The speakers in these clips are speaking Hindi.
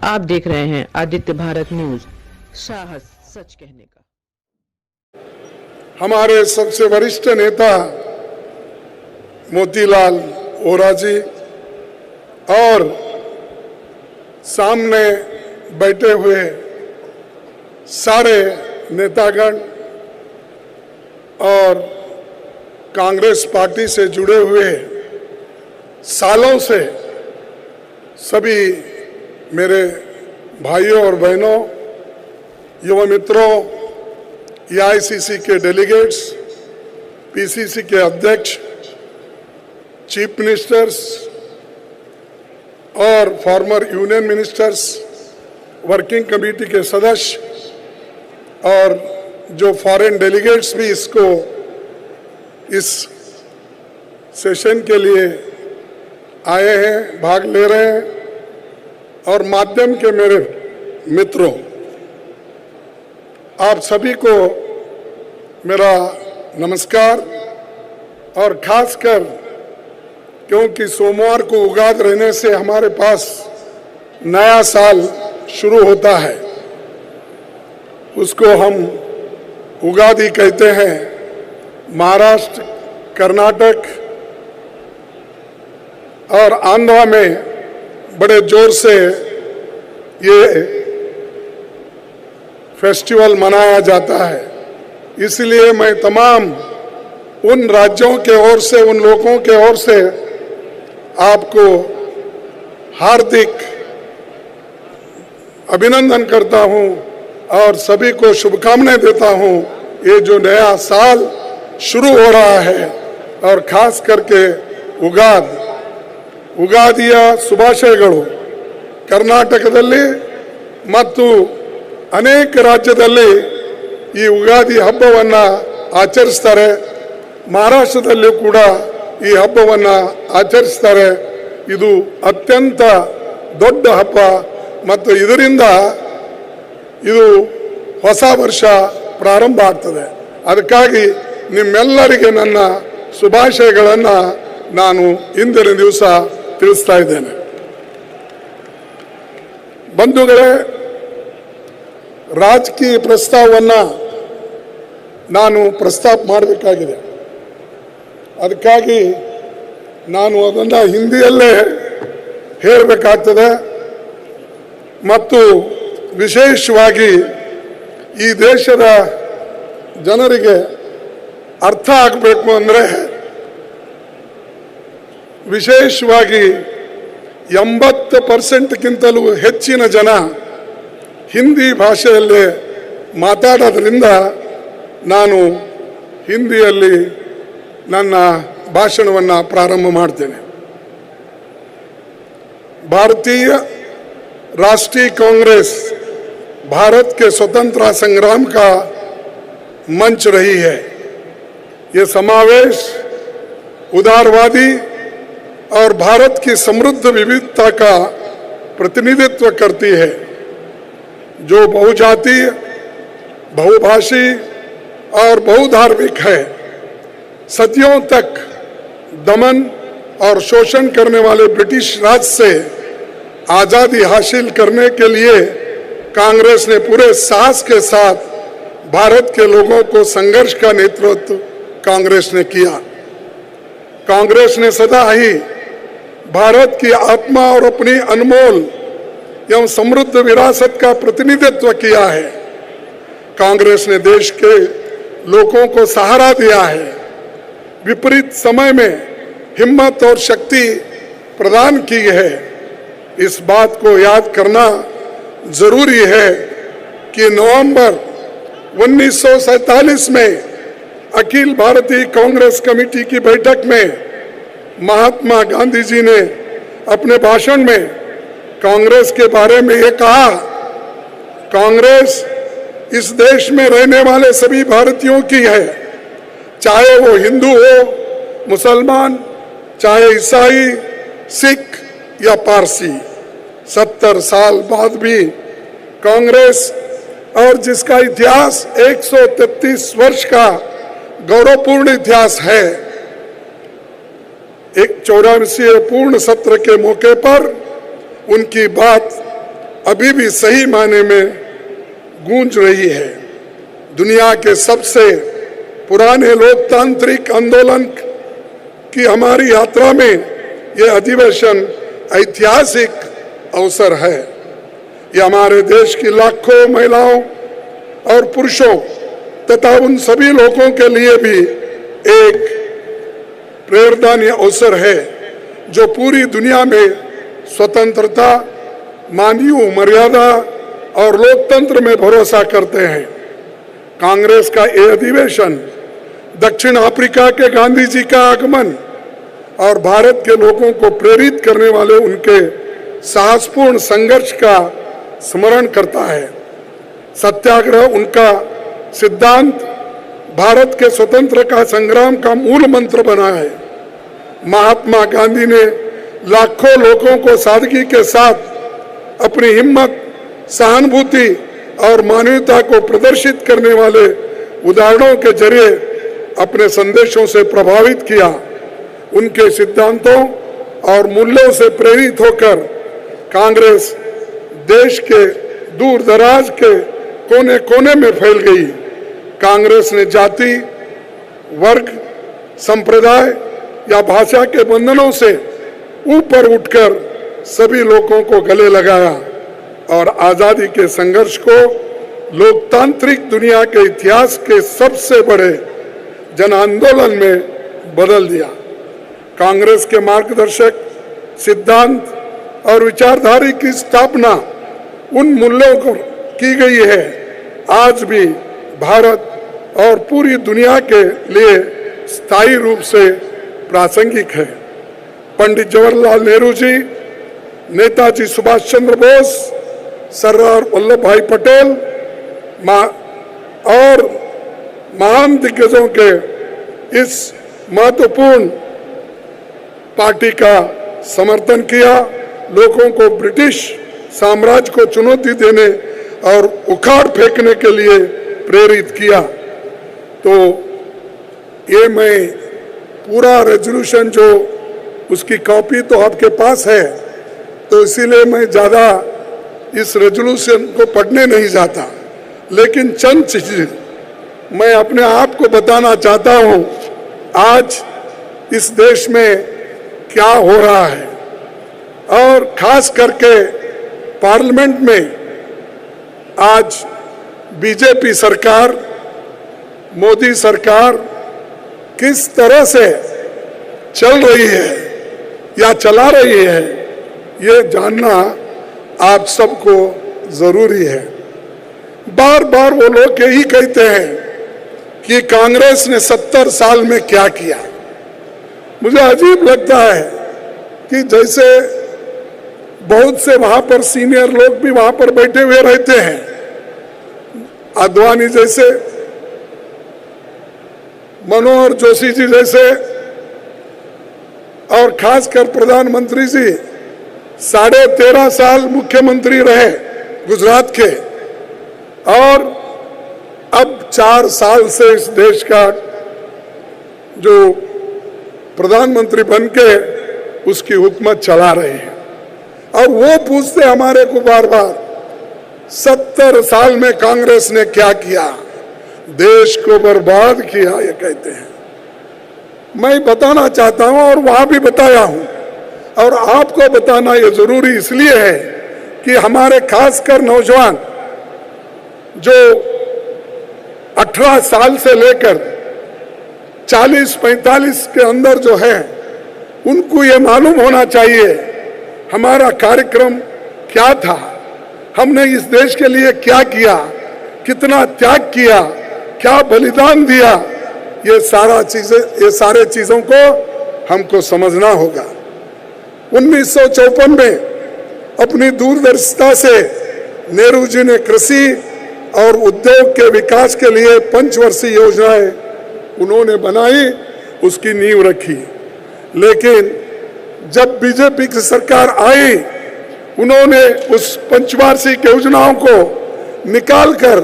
आप देख रहे हैं आदित्य भारत न्यूज, साहस सच कहने का। हमारे सबसे वरिष्ठ नेता मोतीलाल वोरा जी और सामने बैठे हुए सारे नेतागण और कांग्रेस पार्टी से जुड़े हुए सालों से सभी मेरे भाइयों और बहनों, युवा मित्रों, एआईसीसी के डेलीगेट्स, पीसीसी के अध्यक्ष, चीफ मिनिस्टर्स और former union ministers, working committee के सदस्य और जो फॉरेन डेलीगेट्स भी इस सेशन के लिए आए हैं, भाग ले रहे हैं, और माध्यम के मेरे मित्रों, आप सभी को मेरा नमस्कार। और खासकर क्योंकि सोमवार को उगाद रहने से हमारे पास नया साल शुरू होता है, उसको हम उगादी कहते हैं। महाराष्ट्र, कर्नाटक और आंध्रा में बड़े जोर से ये फेस्टिवल मनाया जाता है। इसलिए मैं तमाम उन राज्यों के ओर से, उन लोगों के ओर से आपको हार्दिक अभिनंदन करता हूं और सभी को शुभकामनाएं देता हूं। ये जो नया साल शुरू हो रहा है और खास करके ಉಗಾದಿಯ ಶುಭಾಶಯಗಳು ಕರ್ನಾಟಕದಲ್ಲಿ ಮತ್ತು ಅನೇಕ ರಾಜ್ಯದಲ್ಲಿ ಈ ಉಗಾದಿ ಹಬ್ಬವನ್ನು ಆಚರಿಸ್ತಾರೆ. ಮಹಾರಾಷ್ಟ್ರದಲ್ಲೂ ಕೂಡ ಈ ಹಬ್ಬವನ್ನು ಆಚರಿಸ್ತಾರೆ. ಇದು ಅತ್ಯಂತ ದೊಡ್ಡ ಹಬ್ಬ ಮತ್ತು ಇದರಿಂದ ಇದು ಹೊಸ ವರ್ಷ ಪ್ರಾರಂಭ ಆಗ್ತದೆ. ಅದಕ್ಕಾಗಿ ನಿಮ್ಮೆಲ್ಲರಿಗೆ ನನ್ನ ಶುಭಾಶಯಗಳನ್ನು ನಾನು ಇಂದಿನ ದಿವಸ ತಿಳಿಸ್ತಾ ಇದ್ದೇನೆ. ಬಂಧುಗಳೇ, ರಾಜಕೀಯ ಪ್ರಸ್ತಾವವನ್ನು ನಾನು ಪ್ರಸ್ತಾಪ ಮಾಡಬೇಕಾಗಿದೆ. ಅದಕ್ಕಾಗಿ ನಾನು ಅದನ್ನು ಹಿಂದಿಯಲ್ಲೇ ಹೇಳಬೇಕಾಗ್ತದೆ ಮತ್ತು ವಿಶೇಷವಾಗಿ ಈ ದೇಶದ ಜನರಿಗೆ ಅರ್ಥ ಆಗಬೇಕು ಅಂದರೆ ವಿಶೇಷವಾಗಿ 80%ಗಿಂತಲೂ ಹೆಚ್ಚಿನ ಜನ ಹಿಂದಿ ಭಾಷೆಯಲ್ಲೇ ಮಾತಾಡೋದ್ರಿಂದ ನಾನು ಹಿಂದಿಯಲ್ಲಿ ನನ್ನ ಭಾಷಣವನ್ನು ಪ್ರಾರಂಭ ಮಾಡ್ತೇನೆ. भारतीय राष्ट्रीय कांग्रेस भारत के स्वतंत्रता संग्राम का मंच रही है। ये समावेश उदारवादी और भारत की समृद्ध विविधता का प्रतिनिधित्व करती है, जो बहुजातीय, बहुभाषी और बहुधार्मिक है। सदियों तक दमन और शोषण करने वाले ब्रिटिश राज से आज़ादी हासिल करने के लिए कांग्रेस ने पूरे साहस के साथ भारत के लोगों को संघर्ष का नेतृत्व कांग्रेस ने किया। कांग्रेस ने सदा ही भारत की आत्मा और अपनी अनमोल एवं समृद्ध विरासत का प्रतिनिधित्व किया है। कांग्रेस ने देश के लोगों को सहारा दिया है, विपरीत समय में हिम्मत और शक्ति प्रदान की है। इस बात को याद करना जरूरी है कि नवंबर 1947 में अखिल भारतीय कांग्रेस कमेटी की बैठक में महात्मा गांधी जी ने अपने भाषण में कांग्रेस के बारे में ये कहा, कांग्रेस इस देश में रहने वाले सभी भारतीयों की है, चाहे वो हिंदू हो, मुसलमान, चाहे ईसाई, सिख या पारसी। 70 साल बाद भी कांग्रेस, और जिसका इतिहास 133 वर्ष का गौरवपूर्ण इतिहास है, एक 84वें पूर्ण सत्र के मौके पर उनकी बात अभी भी सही मायने में गूंज रही है। दुनिया के सबसे पुराने लोकतांत्रिक आंदोलन की हमारी यात्रा में यह अधिवेशन ऐतिहासिक अवसर है। यह हमारे देश की लाखों महिलाओं और पुरुषों तथा उन सभी लोगों के लिए भी एक प्रेरणादायी अवसर है जो पूरी दुनिया में स्वतंत्रता, मानवीय मर्यादा और लोकतंत्र में भरोसा करते हैं। कांग्रेस का यह अधिवेशन दक्षिण अफ्रीका के गांधी जी का आगमन और भारत के लोगों को प्रेरित करने वाले उनके साहसपूर्ण संघर्ष का स्मरण करता है। सत्याग्रह उनका सिद्धांत भारत के स्वतंत्र का संग्राम का मूल मंत्र बना है। महात्मा गांधी ने लाखों लोगों को सादगी के साथ अपनी हिम्मत, सहानुभूति और मानवता को प्रदर्शित करने वाले उदाहरणों के जरिए अपने संदेशों से प्रभावित किया। उनके सिद्धांतों और मूल्यों से प्रेरित होकर कांग्रेस देश के दूर दराज के कोने कोने में फैल गई। कांग्रेस ने जाति, वर्ग, संप्रदाय या भाषा के बंधनों से ऊपर उठकर सभी लोगों को गले लगाया और आजादी के संघर्ष को लोकतांत्रिक दुनिया के इतिहास के सबसे बड़े जन आंदोलन में बदल दिया। कांग्रेस के मार्गदर्शक सिद्धांत और विचारधारा की स्थापना उन मूल्यों को की गई है आज भी भारत और पूरी दुनिया के लिए स्थायी रूप से प्रासंगिक है। पंडित जवाहरलाल नेहरू जी, नेताजी सुभाष चंद्र बोस, सरदार वल्लभ भाई पटेल और महान दिग्गजों के इस महत्वपूर्ण पार्टी का समर्थन किया। लोगों को ब्रिटिश साम्राज्य को चुनौती देने और उखाड़ फेंकने के लिए प्रेरित किया। तो ये मैं पूरा रेजोल्यूशन जो उसकी कॉपी तो आपके पास है, तो इसीलिए मैं ज़्यादा इस रेजोल्यूशन को पढ़ने नहीं जाता, लेकिन चंद चीजें मैं अपने आप को बताना चाहता हूँ। आज इस देश में क्या हो रहा है और खास करके पार्लियामेंट में आज बीजेपी सरकार, मोदी सरकार किस तरह से चल रही है या चला रही है, ये जानना आप सबको जरूरी है। बार बार वो लोग यही कहते हैं कि कांग्रेस ने 70 साल में क्या किया। मुझे अजीब लगता है कि जैसे बहुत से वहां पर सीनियर लोग भी वहां पर बैठे हुए रहते हैं, आडवाणी जैसे, मनोहर जोशी जी जैसे, और खासकर प्रधानमंत्री जी 13.5 साल मुख्यमंत्री रहे गुजरात के, और अब 4 साल से इस देश का जो प्रधानमंत्री बनके उसकी हुकूमत चला रहे हैं। और वो पूछते हमारे को बार बार 70 साल में कांग्रेस ने क्या किया, देश को बर्बाद किया, ये कहते हैं। मैं बताना चाहता हूं और वहां भी बताया हूं, और आपको बताना ये जरूरी इसलिए है कि हमारे खासकर नौजवान जो 18 साल से लेकर 40-45 के अंदर जो है, उनको ये मालूम होना चाहिए हमारा कार्यक्रम क्या था, हमने इस देश के लिए क्या किया, कितना त्याग किया, क्या बलिदान दिया। ये सारे चीजों को हमको समझना होगा। 1954 में अपनी दूरदर्शिता से नेहरू जी ने कृषि और उद्योग के विकास के लिए 5 वर्षीय योजनाएं उन्होंने बनाई, उसकी नींव रखी। लेकिन जब बीजेपी की सरकार आई, उन्होंने उस 5 वार्षिक योजनाओं को निकालकर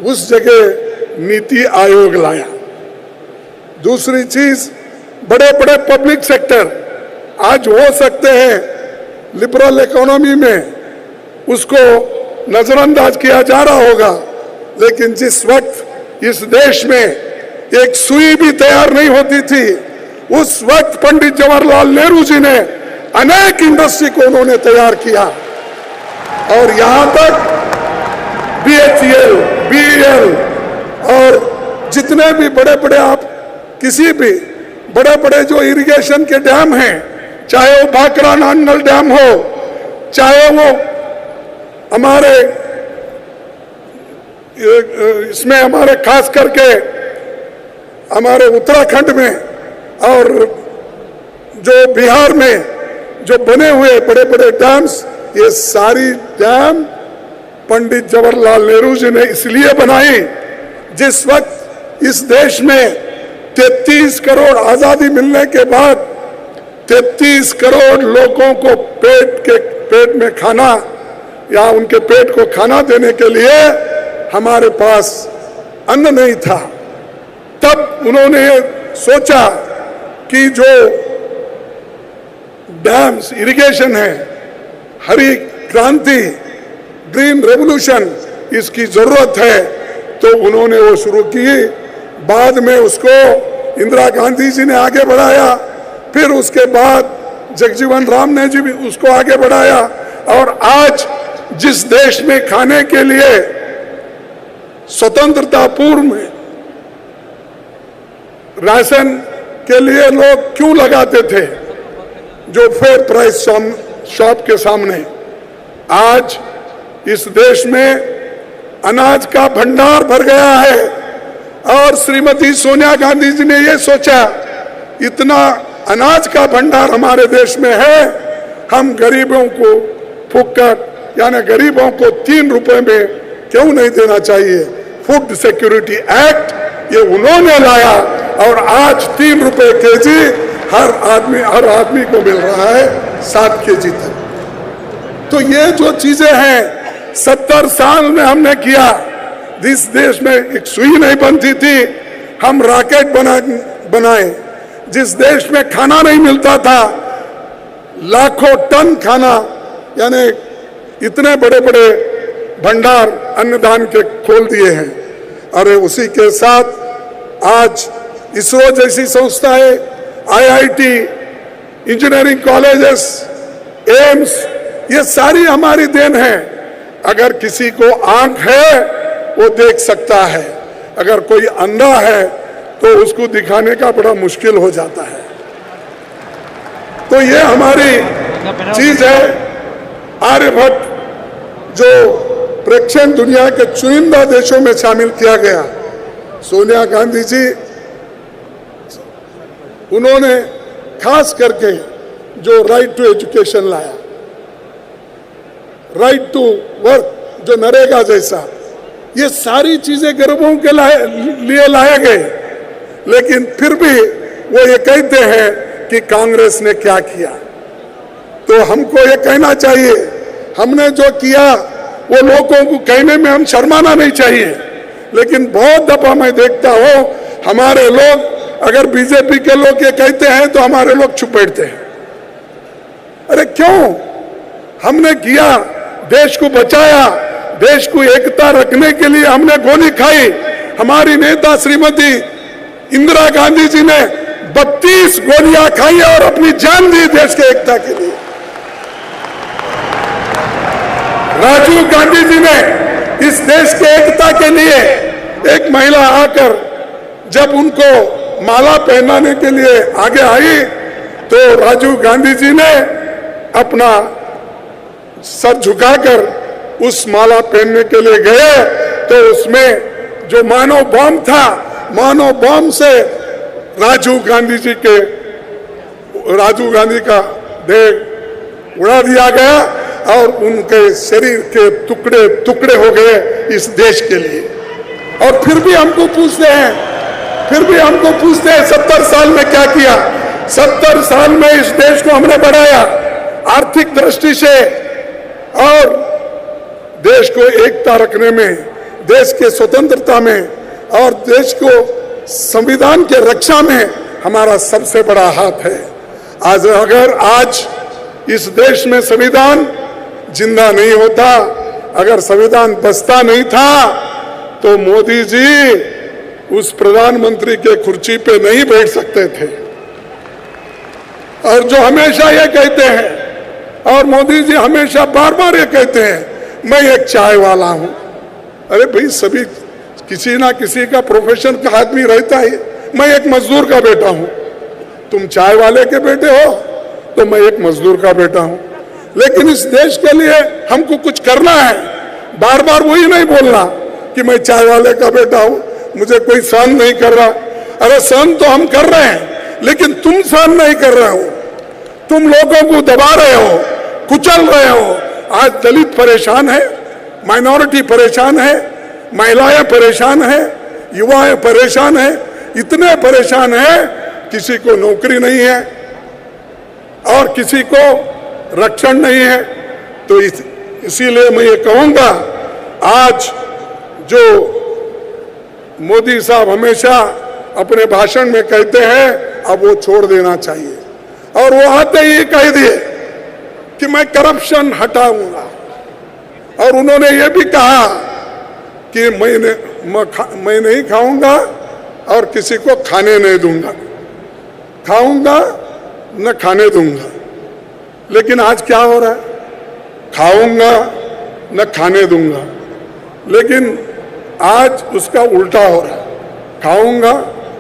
उस जगह नीति आयोग लाया। दूसरी चीज, बड़े बड़े पब्लिक सेक्टर आज हो सकते हैं लिबरल इकोनॉमी में उसको नजरअंदाज किया जा रहा होगा, लेकिन जिस वक्त इस देश में एक सुई भी तैयार नहीं होती थी, उस वक्त पंडित जवाहरलाल नेहरू जी ने अनेक इंडस्ट्री को उन्होंने तैयार किया और यहां तक BHEL, BEL और जितने भी बड़े बड़े आप किसी भी बड़े बड़े जो इरिगेशन के डैम हैं, चाहे वो भाखड़ा नांगल डैम हो, चाहे वो हमारे इसमें हमारे खास करके हमारे उत्तराखंड में और जो बिहार में जो बने हुए बड़े बड़े डैम्स, ये सारी डैम पंडित जवाहरलाल नेहरू जी ने इसलिए बनाई जिस वक्त इस देश में 33 करोड़ आजादी मिलने के बाद 33 करोड़ लोगों को पेट में खाना या उनके पेट को खाना देने के लिए हमारे पास अन्न नहीं था। तब उन्होंने सोचा कि जो डैम्स इरिगेशन है, हरी क्रांति, ग्रीन रेवोल्यूशन, इसकी जरूरत है, तो उन्होंने वो शुरू की। बाद में उसको इंदिरा गांधी जी ने आगे बढ़ाया, फिर उसके बाद जगजीवन राम ने जी भी उसको आगे बढ़ाया और आज जिस देश में खाने के लिए स्वतंत्रता पूर्व में राशन के लिए लोग क्यों लगाते थे, जो फेयर प्राइस शॉप के सामने, आज इस देश में अनाज का भंडार भर गया है और श्रीमती सोनिया गांधी जी ने ये सोचा इतना अनाज का भंडार हमारे देश में है, हम गरीबों को फुकट यानी गरीबों को 3 रुपए में क्यों नहीं देना चाहिए। फूड सिक्योरिटी एक्ट ये उन्होंने लाया और आज 3 रुपए केजी हर आदमी को मिल रहा है 7 केजी तक। तो ये जो चीजें हैं 70 साल में हमने किया। जिस देश में एक सुई नहीं बनती थी, हम रॉकेट बनाए। जिस देश में खाना नहीं मिलता था, लाखों टन खाना यानी इतने बड़े बड़े भंडार अन्नदान के खोल दिए हैं। और उसी के साथ आज इसरो जैसी संस्थाएं, IIT, इंजीनियरिंग कॉलेजेस, एम्स, ये सारी हमारी देन है। अगर किसी को आंख है वो देख सकता है, अगर कोई अंधा है तो उसको दिखाने का बड़ा मुश्किल हो जाता है। तो ये हमारी चीज है। आर्यभट्ट जो प्रेक्षण दुनिया के चुनिंदा देशों में शामिल किया गया, सोनिया गांधी जी उन्होंने खास करके जो राइट टू एजुकेशन लाया, राइट टू वर्क जो नरेगा जैसा, ये सारी चीजें गरीबों के लिए लाए गए। लेकिन फिर भी वो ये कहते हैं कि कांग्रेस ने क्या किया। तो हमको ये कहना चाहिए, हमने जो किया वो लोगों को कहने में हम शर्माना नहीं चाहिए। लेकिन बहुत दफा मैं देखता हूं हमारे लोग, अगर बीजेपी के लोग ये कहते हैं तो हमारे लोग चुप बैठते हैं। अरे क्यों? हमने किया, देश को बचाया, देश को एकता रखने के लिए हमने गोली खाई। हमारी नेता श्रीमती इंदिरा गांधी जी ने 32 गोलियां खाई और अपनी जान दी देश के एकता के लिए। राजीव गांधी जी ने इस देश के एकता के लिए, एक महिला आकर जब उनको माला पहनाने के लिए आगे आई तो राजीव गांधी जी ने अपना सर झुकाकर उस माला पहनने के लिए गए तो उसमें जो मानव बम था, मानव बम से राजीव गांधी का देह उड़ा दिया गया और उनके शरीर के टुकड़े टुकड़े हो गए इस देश के लिए। और फिर भी हमको पूछते हैं 70 साल में क्या किया। 70 साल में इस देश को हमने बढ़ाया आर्थिक दृष्टि से और देश को एकता रखने में, देश के स्वतंत्रता में और देश को संविधान के रक्षा में हमारा सबसे बड़ा हाथ है। आज इस देश में संविधान जिंदा नहीं होता, अगर संविधान बचता नहीं था तो मोदी जी उस प्रधानमंत्री के कुर्सी पे नहीं बैठ सकते थे। और जो हमेशा ये कहते हैं, और मोदी जी हमेशा बार बार ये कहते हैं, मैं एक चाय वाला हूं। अरे भाई, सभी किसी ना किसी का प्रोफेशन का आदमी रहता है। मैं एक मजदूर का बेटा हूं, तुम चाय वाले के बेटे हो तो मैं एक मजदूर का बेटा हूं। लेकिन इस देश के लिए हमको कुछ करना है, बार बार वही नहीं बोलना कि मैं चाय वाले का बेटा हूं, मुझे कोई सहन नहीं कर रहा। अरे सहन तो हम कर रहे हैं, लेकिन तुम सहन नहीं कर रहे हो, तुम लोगों को दबा रहे हो, कुचल रहे हो। आज दलित परेशान है, माइनॉरिटी परेशान है, महिलाएं परेशान है, युवाएं परेशान है, इतने परेशान है, किसी को नौकरी नहीं है और किसी को रक्षण नहीं है। तो इसीलिए मैं ये कहूंगा, आज जो मोदी साहब हमेशा अपने भाषण में कहते हैं, अब वो छोड़ देना चाहिए। और वो आते ही कह दिए कि मैं करप्शन हटाऊंगा, और उन्होंने ये भी कहा कि मैं नहीं खाऊंगा और किसी को खाने नहीं दूंगा, खाऊंगा न खाने दूंगा। लेकिन आज क्या हो रहा है? खाऊंगा न खाने दूंगा, लेकिन आज उसका उल्टा हो रहा है। खाऊंगा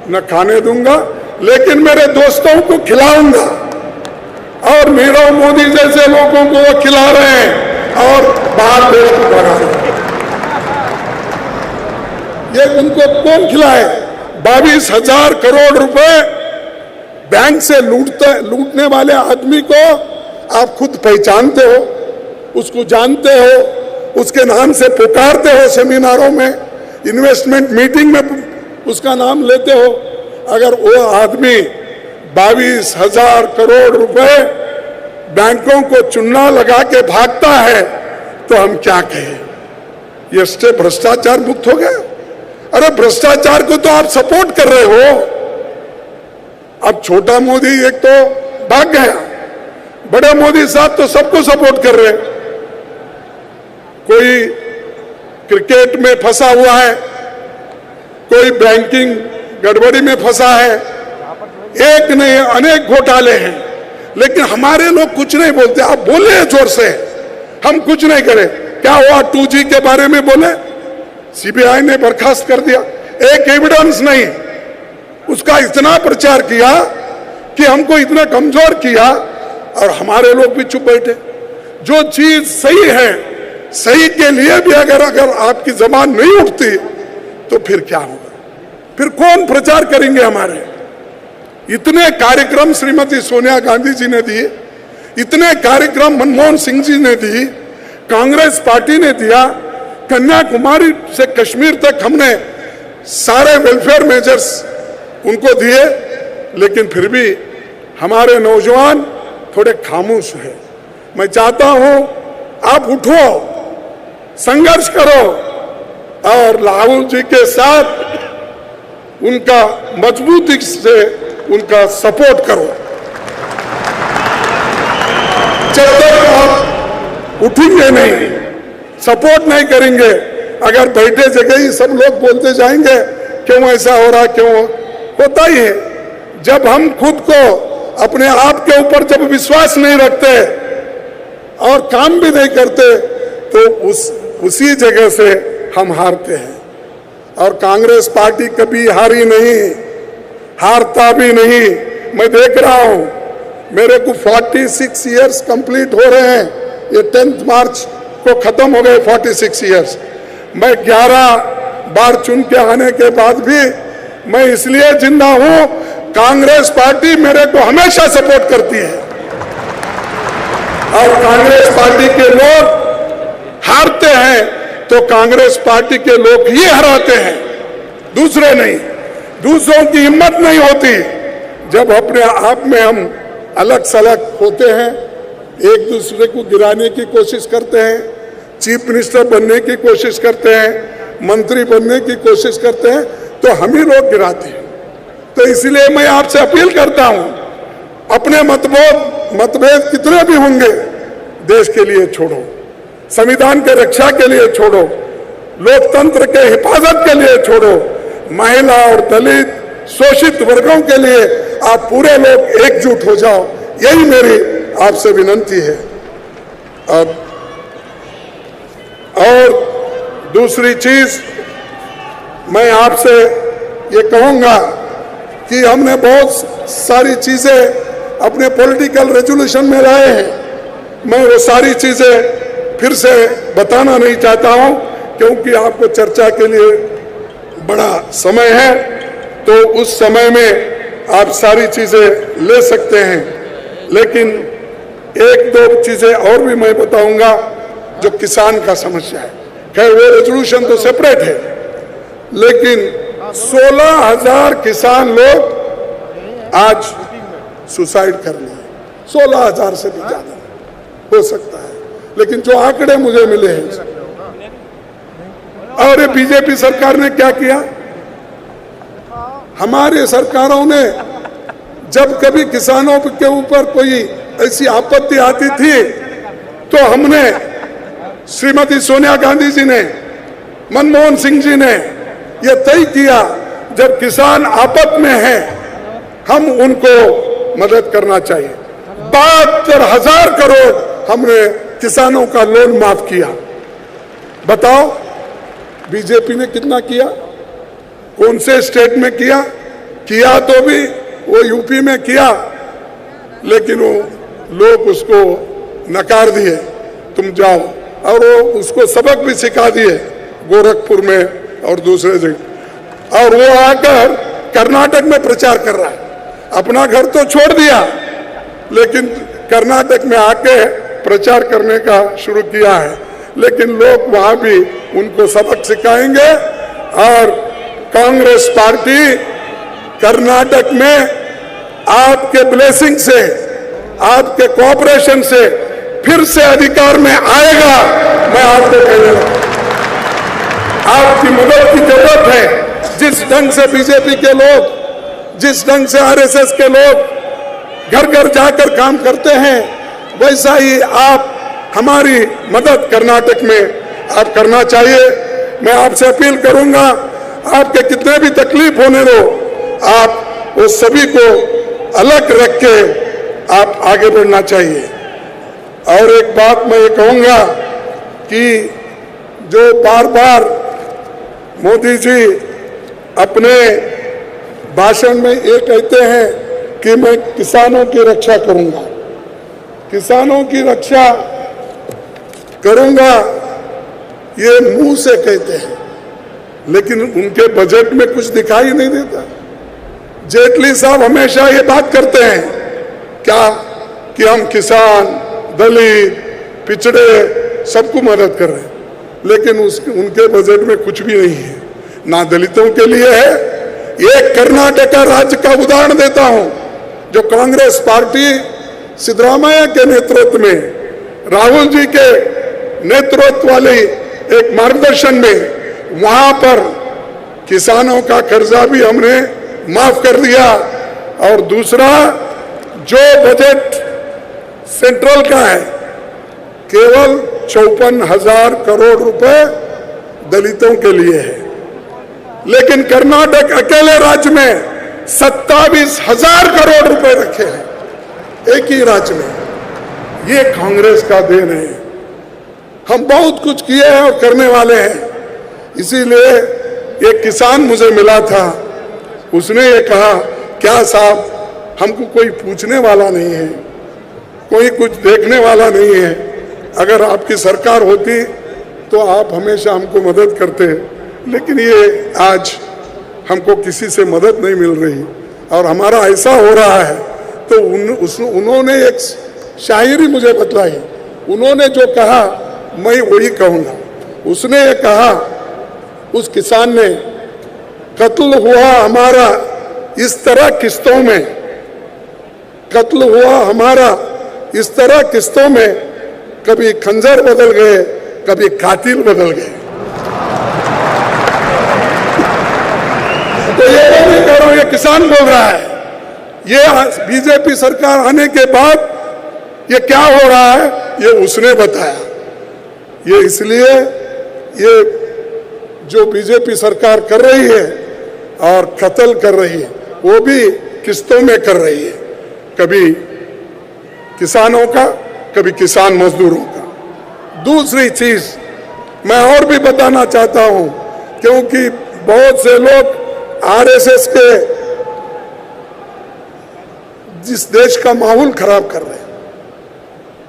न खाने दूंगा, लेकिन मेरे दोस्तों को खिलाऊंगा। और नीरव मोदी जैसे लोगों को वो खिला रहे हैं और बाहर देश को भगा रहे हैं। ये उनको कौन खिलाए? 22,000 करोड़ रुपए बैंक से लूटने वाले आदमी को आप खुद पहचानते हो, उसको जानते हो, उसके नाम से पुकारते हो, सेमिनारों में, इन्वेस्टमेंट मीटिंग में उसका नाम लेते हो। अगर वो आदमी 22,000 करोड़ रुपए बैंकों को चुन्ना लगा के भागता है तो हम क्या कहें? ये स्टेप भ्रष्टाचार मुक्त हो गया। अरे भ्रष्टाचार को तो आप सपोर्ट कर रहे हो। अब छोटा मोदी एक तो भाग गया, बड़े मोदी साहब तो सबको सपोर्ट कर रहे हैं। कोई क्रिकेट में फंसा हुआ है, कोई बैंकिंग गड़बड़ी में फंसा है, एक नहीं अनेक घोटाले हैं, लेकिन हमारे लोग कुछ नहीं बोलते। आप बोले जोर से, हम कुछ नहीं करें। क्या हुआ? 2G के बारे में बोले, सीबीआई ने बर्खास्त कर दिया, एक एविडेंस नहीं। उसका इतना प्रचार किया कि हमको इतना कमजोर किया, और हमारे लोग भी चुप बैठे। जो चीज सही है, सही के लिए भी अगर आपकी जबान नहीं उठती तो फिर क्या होगा? फिर कौन प्रचार करेंगे हमारे? इतने कार्यक्रम श्रीमती सोनिया गांधी जी ने दिए, इतने कार्यक्रम मनमोहन सिंह जी ने दी, कांग्रेस पार्टी ने दिया, कन्याकुमारी से कश्मीर तक हमने सारे वेलफेयर मेजर्स उनको दिए, लेकिन फिर भी हमारे नौजवान थोड़े खामोश है। मैं चाहता हूं आप उठो, संघर्ष करो और राहुल जी के साथ उनका मजबूती से उनका सपोर्ट करो। जब तक आप उठेंगे नहीं, सपोर्ट नहीं करेंगे, अगर बैठे जगह ही सब लोग बोलते जाएंगे क्यों ऐसा हो रहा, क्यों होता ही है। जब हम खुद को अपने आप के ऊपर जब विश्वास नहीं रखते और काम भी नहीं करते तो उसी जगह से हम हारते हैं। और कांग्रेस पार्टी कभी हारी नहीं, हारता भी नहीं। मैं देख रहा हूं, मेरे को 46 इयर्स कंप्लीट हो रहे हैं, ये 10 मार्च को खत्म हो गए 46 इयर्स। मैं 11 बार चुन के आने के बाद भी मैं इसलिए जिंदा हूं, कांग्रेस पार्टी मेरे को हमेशा सपोर्ट करती है। और कांग्रेस पार्टी के लोग हारते हैं तो कांग्रेस पार्टी के लोग ही हराते हैं, दूसरे नहीं। दूसरों की हिम्मत नहीं होती। जब अपने आप में हम अलग सलग होते हैं, एक दूसरे को गिराने की कोशिश करते हैं, चीफ मिनिस्टर बनने की कोशिश करते हैं, मंत्री बनने की कोशिश करते हैं, तो हम ही लोग गिराते हैं। तो इसलिए मैं आपसे अपील करता हूं, अपने मतभेद कितने भी होंगे, देश के लिए छोड़ो। संविधान के रक्षा के लिए छोड़ो, लोकतंत्र के हिफाजत के लिए छोड़ो, महिला और दलित शोषित वर्गों के लिए आप पूरे लोग एकजुट हो जाओ, यही मेरी आपसे विनती है। अब और दूसरी चीज मैं आपसे ये कहूंगा कि हमने बहुत सारी चीजें अपने पॉलिटिकल रेजोल्यूशन में लाए हैं। मैं वो सारी चीजें फिर से बताना नहीं चाहता हूं क्योंकि आपको चर्चा के लिए बड़ा समय है, तो उस समय में आप सारी चीजें ले सकते हैं। लेकिन एक दो चीजें और भी मैं बताऊंगा जो किसान का समस्या है। खैर वो रेजोल्यूशन तो सेपरेट है, लेकिन 16,000 किसान लोग आज सुसाइड कर लिए, 16,000 से भी ज्यादा हो सकता है, लेकिन जो आंकड़े मुझे मिले हैं। और ये बीजेपी सरकार ने क्या किया? हमारी सरकारों ने जब कभी किसानों के ऊपर कोई ऐसी आपत्ति आती थी तो हमने, श्रीमती सोनिया गांधी जी ने, मनमोहन सिंह जी ने यह तय किया जब किसान आपत में है हम उनको मदद करना चाहिए। 72,000 करोड़ हमने किसानों का लोन माफ किया। बताओ बीजेपी ने कितना किया? कौन से स्टेट में किया? किया तो भी वो यूपी में किया, लेकिन वो लोग उसको नकार दिए, तुम जाओ, और वो उसको सबक भी सिखा दिए गोरखपुर में और दूसरे जगह। और वो आकर कर्नाटक में प्रचार कर रहा है। अपना घर तो छोड़ दिया, लेकिन कर्नाटक में आके प्रचार करने का शुरू किया है। लेकिन लोग वहां भी उनको सबक सिखाएंगे। और कांग्रेस पार्टी कर्नाटक में आपके ब्लेसिंग से, आपके कोऑपरेशन से फिर से अधिकार में आएगा। मैं आपको कहने लगा, आपकी मदद की जरूरत है। जिस ढंग से बीजेपी के लोग, जिस ढंग से आरएसएस के लोग घर घर जाकर काम करते हैं, वैसा ही आप हमारी मदद कर्नाटक में आप करना चाहिए। मैं आपसे अपील करूंगा, आपके कितने भी तकलीफ होने दो, आप वो सभी को अलग रख के आप आगे बढ़ना चाहिए। और एक बात मैं ये कहूंगा कि जो बार बार मोदी जी अपने भाषण में ये कहते हैं कि मैं किसानों की रक्षा करूंगा, किसानों की रक्षा करूंगा, ये मुंह से कहते हैं, लेकिन उनके बजट में कुछ दिखाई नहीं देता। जेटली साहब हमेशा ये बात करते हैं क्या कि हम किसान, दलित, पिछड़े सबको मदद कर रहे हैं, लेकिन उनके बजट में कुछ भी नहीं है, ना दलितों के लिए है। एक कर्नाटक राज्य का उदाहरण देता हूं, जो कांग्रेस पार्टी सिद्धरामैया के नेतृत्व में, राहुल जी के नेतृत्व वाली एक मार्गदर्शन में, वहां पर किसानों का कर्जा भी हमने माफ कर दिया। और दूसरा, जो बजट सेंट्रल का है, केवल 54,000 करोड़ रुपए दलितों के लिए है, लेकिन कर्नाटक अकेले राज्य में 27,000 करोड़ रुपए रखे हैं एक ही राज्य में। ये कांग्रेस का देन है। हम बहुत कुछ किए हैं और करने वाले हैं। इसीलिए एक किसान मुझे मिला था, उसने ये कहा, क्या साहब, हमको कोई पूछने वाला नहीं है, कोई कुछ देखने वाला नहीं है। अगर आपकी सरकार होती तो आप हमेशा हमको मदद करते, लेकिन ये आज हमको किसी से मदद नहीं मिल रही और हमारा ऐसा हो रहा है। तो उन्होंने एक शायरी मुझे बतलाई। उन्होंने जो कहा मैं वही कहूँगा। उसने ये कहा, उस किसान ने, कत्ल हुआ हमारा इस तरह किस्तों में, कत्ल हुआ हमारा इस तरह किस्तों में, कभी खंजर बदल गए, कभी कातिल बदल गए। तो ये मैं नहीं कह रहा हूं, ये किसान बोल रहा है। ये बीजेपी सरकार आने के बाद ये क्या हो रहा है, ये उसने बताया। ये इसलिए ये जो बीजेपी सरकार कर रही है और कत्ल कर रही है वो भी किस्तों में कर रही है, कभी किसानों का, कभी किसान मजदूरों का। दूसरी चीज मैं और भी बताना चाहता हूं, क्योंकि बहुत से लोग आरएसएस के जिस देश का माहौल खराब कर रहे हैं,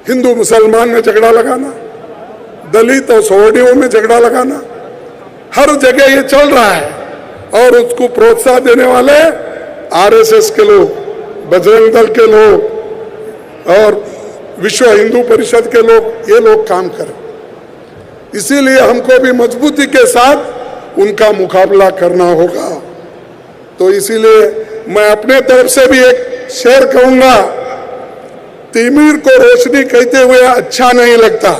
हिंदू मुसलमान में झगड़ा लगाना, दलित और सोहरियों में झगड़ा लगाना, हर जगह ये चल रहा है और उसको प्रोत्साहन देने वाले आरएसएस के लोग, बजरंग दल के लोग और विश्व हिंदू परिषद के लोग, ये लोग काम करें। इसीलिए हमको भी मजबूती के साथ उनका मुकाबला करना होगा। तो इसीलिए मैं अपने तरफ से भी एक शेर कहूंगा, तिमिर को रोशनी कहते हुए अच्छा नहीं लगता।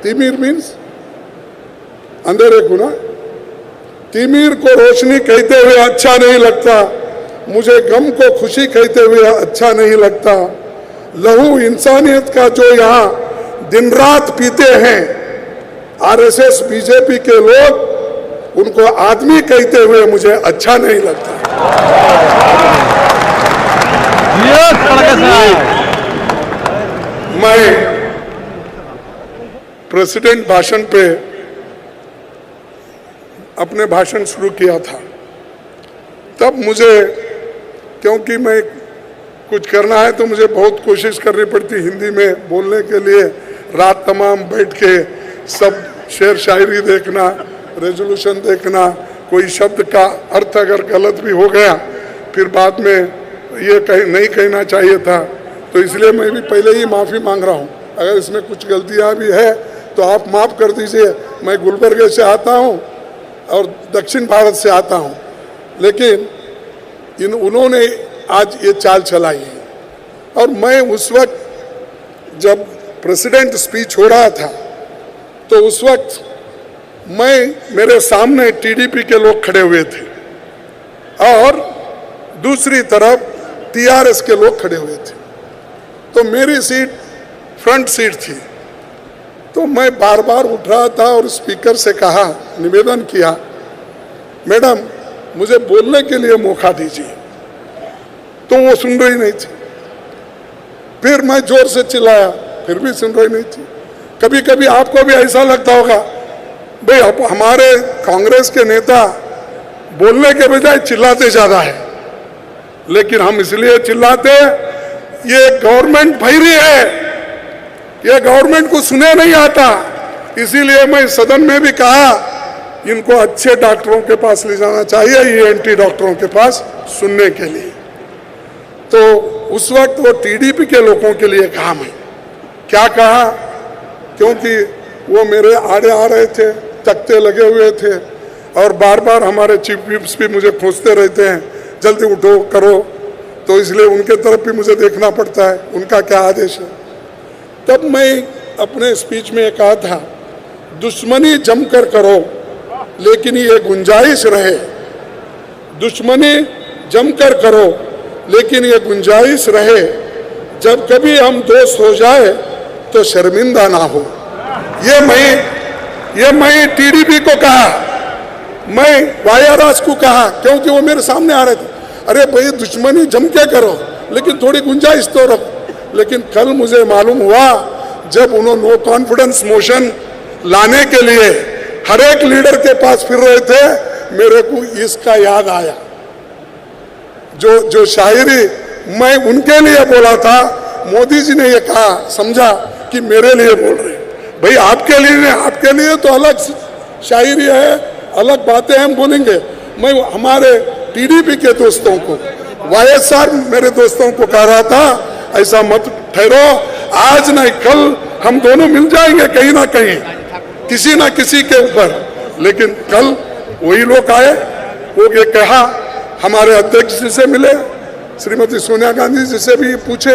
तिमिर मीन्स अंधेरे को ना, तिमिर को रोशनी कहते हुए अच्छा नहीं लगता, मुझे गम को खुशी कहते हुए अच्छा नहीं लगता। लहू इंसानियत का जो यहाँ दिन रात पीते हैं आरएसएस बीजेपी के लोग, उनको आदमी कहते हुए मुझे अच्छा नहीं लगता। मैं प्रेसिडेंट भाषण पे अपने भाषण शुरू किया था, तब मुझे, क्योंकि मैं कुछ करना है तो मुझे बहुत कोशिश करनी पड़ती हिंदी में बोलने के लिए, रात तमाम बैठ के सब शेर शायरी देखना, रेजोल्यूशन देखना, कोई शब्द का अर्थ अगर गलत भी हो गया फिर बाद में ये नहीं कहना चाहिए था, तो इसलिए मैं भी पहले ही माफ़ी मांग रहा हूँ। अगर इसमें कुछ गलतियाँ भी है तो आप माफ़ कर दीजिए। मैं गुलबर्गे से आता हूँ और दक्षिण भारत से आता हूँ, लेकिन उन्होंने आज ये चाल चलाई है। और मैं उस वक्त जब प्रेसिडेंट स्पीच हो रहा था तो उस वक्त मेरे सामने टीडीपी के लोग खड़े हुए थे और दूसरी तरफ टीआरएस के लोग खड़े हुए थे, तो मेरी सीट फ्रंट सीट थी। तो मैं बार बार उठ रहा था और स्पीकर से कहा, निवेदन किया, मैडम मुझे बोलने के लिए मौका दीजिए, तो वो सुन रही नहीं थी। फिर मैं जोर से चिल्लाया, फिर भी सुन रही नहीं थी। कभी कभी आपको भी ऐसा लगता होगा, भाई हमारे कांग्रेस के नेता बोलने के बजाय चिल्लाते ज्यादा है, लेकिन हम इसलिए चिल्लाते, ये गवर्नमेंट भैरी है, ये गवर्नमेंट को सुने नहीं आता। इसीलिए मैं सदन में भी कहा, इनको अच्छे डॉक्टरों के पास ले जाना चाहिए, ईएनटी डॉक्टरों के पास सुनने के लिए। तो उस वक्त वो टीडीपी के लोगों के लिए कहा, मैं क्या कहा, क्योंकि वो मेरे आड़े आ रहे थे, तख्ते लगे हुए थे और बार बार हमारे चीफ विप्स भी मुझे पूछते रहते हैं, जल्दी उठो करो, तो इसलिए उनके तरफ भी मुझे देखना पड़ता है, उनका क्या आदेश है। तब मैं अपने स्पीच में कहा था, दुश्मनी जमकर करो लेकिन ये गुंजाइश रहे, दुश्मनी जमकर करो लेकिन ये गुंजाइश रहे, जब कभी हम दोस्त हो जाए तो शर्मिंदा ना हो। ये मैं टीडीपी को कहा, मैं वायाराज को कहा, क्योंकि वो मेरे सामने आ रहे थे, अरे भाई दुश्मनी जम के करो लेकिन थोड़ी गुंजाइश तो रखो। लेकिन कल मुझे मालूम हुआ, जब उन्होंने नो कॉन्फिडेंस मोशन लाने के लिए हर एक लीडर के पास फिर रहे थे, मेरे को इसका याद आया, जो शायरी मैं उनके लिए बोला था, मोदी जी ने ये कहा, समझा कि मेरे लिए बोल रहे। भाई आपके लिए, आपके लिए तो अलग शायरी है, अलग बातें हम बोलेंगे। मैं हमारे टीडीपी के दोस्तों को, वाईएसआर मेरे दोस्तों को कह रहा था, ऐसा मत ठहरो, आज नहीं कल हम दोनों मिल जाएंगे कहीं ना कहीं, किसी ना किसी के ऊपर। लेकिन कल वही लोग आए, वो ये कहा, हमारे अध्यक्ष जी से मिले, श्रीमती सोनिया गांधी जी से भी पूछे,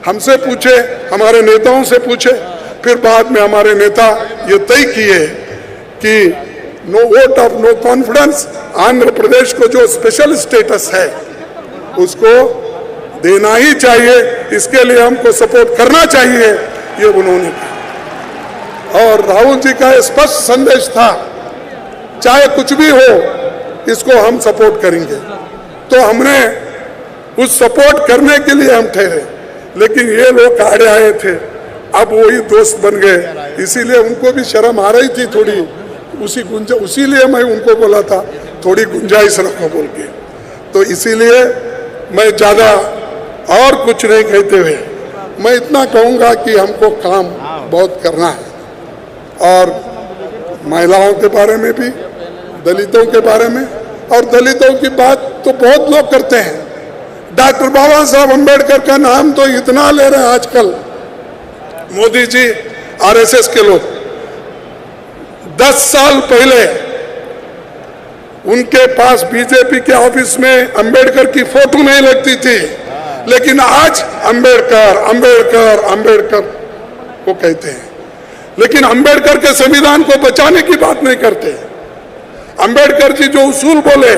हमसे पूछे, हमारे नेताओं से पूछे, फिर बाद में हमारे नेता ये तय किए कि no vote of no confidence, Andhra Pradesh को जो स्पेशल स्टेटस है उसको देना ही चाहिए, इसके लिए हमको सपोर्ट करना चाहिए, ये उन्होंने कहा। और राहुल जी का स्पष्ट संदेश था, चाहे कुछ भी हो इसको हम सपोर्ट करेंगे। तो हमने उस सपोर्ट करने के लिए हम ठहरे, लेकिन ये लोग आड़े आए थे, अब वही दोस्त बन गए, इसीलिए उनको भी शर्म आ रही थी थोड़ी, उसीलिए मैं उनको बोला था थोड़ी गुंजाइश रखो बोल के। तो इसीलिए मैं ज़्यादा और कुछ नहीं कहते हुए मैं इतना कहूँगा कि हमको काम बहुत करना है, और महिलाओं के बारे में भी, दलितों के बारे में, और दलितों की बात तो बहुत लोग करते हैं। डॉक्टर बाबा साहब अम्बेडकर का नाम तो इतना ले रहे हैं आजकल मोदी जी, आरएसएस के लोग। 10 साल पहले उनके पास बीजेपी के ऑफिस में अंबेडकर की फोटो नहीं लगती थी, लेकिन आज अंबेडकर अंबेडकर अंबेडकर को कहते हैं, लेकिन अंबेडकर के संविधान को बचाने की बात नहीं करते। अंबेडकर जी जो उसूल बोले,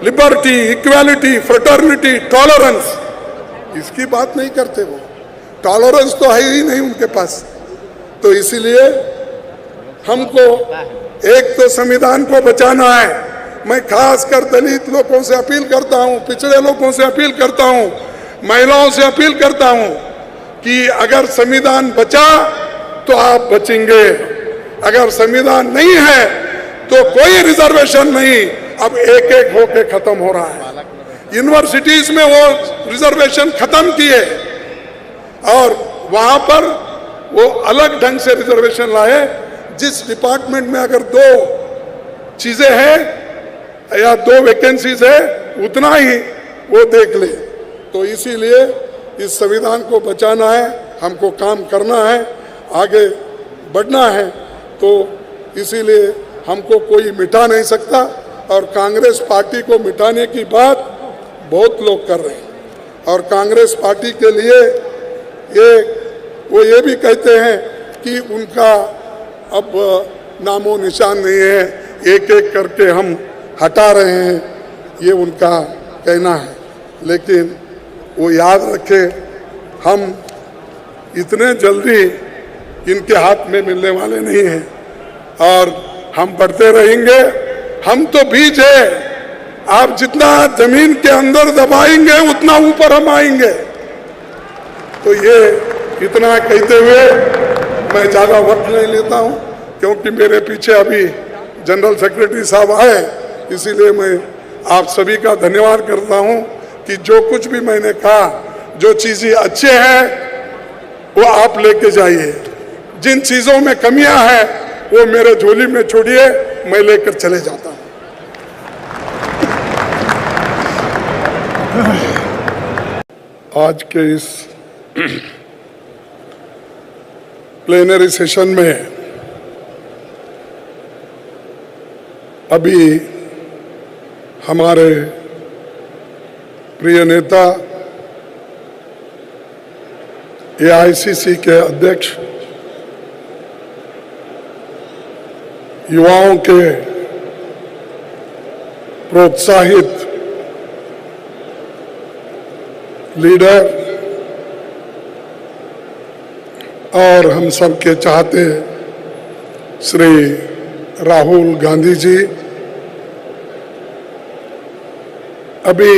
लिबर्टी, इक्वालिटी, फ्रेटर्निटी, टॉलरेंस, इसकी बात नहीं करते। वो टॉलरेंस तो है ही नहीं उनके पास। तो इसीलिए हमको एक तो संविधान को बचाना है। मैं खासकर दलित लोगों से अपील करता हूं, पिछड़े लोगों से अपील करता हूं, महिलाओं से अपील करता हूं कि अगर संविधान बचा तो आप बचेंगे, अगर संविधान नहीं है तो कोई रिजर्वेशन नहीं। अब एक एक होके खत्म हो रहा है। यूनिवर्सिटीज में वो रिजर्वेशन खत्म किए और वहां पर वो अलग ढंग से रिजर्वेशन लाए। जिस डिपार्टमेंट में अगर 2 चीजें हैं या 2 वैकेंसीज है, उतना ही वो देख ले। तो इसीलिए इस संविधान को बचाना है, हमको काम करना है, आगे बढ़ना है। तो इसीलिए हमको कोई मिटा नहीं सकता, और कांग्रेस पार्टी को मिटाने की बात बहुत लोग कर रहे हैं। और कांग्रेस पार्टी के लिए वो ये भी कहते हैं कि उनका अब नामो निशान नहीं है, एक एक करके हम हटा रहे हैं, ये उनका कहना है। लेकिन वो याद रखे, हम इतने जल्दी इनके हाथ में मिलने वाले नहीं हैं, और हम बढ़ते रहेंगे। हम तो बीज है, आप जितना जमीन के अंदर दबाएंगे उतना ऊपर हम आएंगे। तो ये इतना कहते हुए मैं ज़्यादा वक्त नहीं लेता हूं, क्योंकि मेरे पीछे अभी जनरल सेक्रेटरी साहब आए, इसीलिए मैं आप सभी का धन्यवाद करता हूं कि जो कुछ भी मैंने कहा, जो चीज़ें अच्छे हैं वो आप लेके जाइए, जिन चीज़ों में कमियां हैं वो मेरे झोली में छोड़िए, मैं लेकर चले जाता हूं। आज के इस प्लेनरी सेशन में अभी हमारे प्रिय नेता एआईसीसी के अध्यक्ष, युवाओं के प्रोत्साहित लीडर और हम सब के चाहते श्री राहुल गांधी जी अभी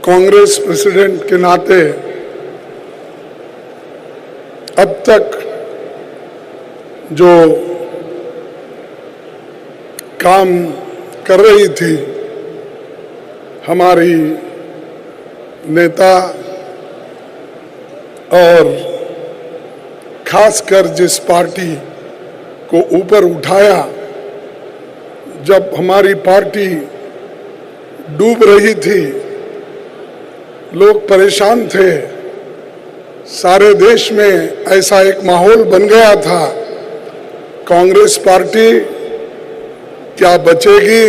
कांग्रेस प्रेसिडेंट के नाते अब तक जो काम कर रही थी हमारी नेता, और खासकर जिस पार्टी को ऊपर उठाया, जब हमारी पार्टी डूब रही थी, लोग परेशान थे, सारे देश में ऐसा एक माहौल बन गया था, कांग्रेस पार्टी क्या बचेगी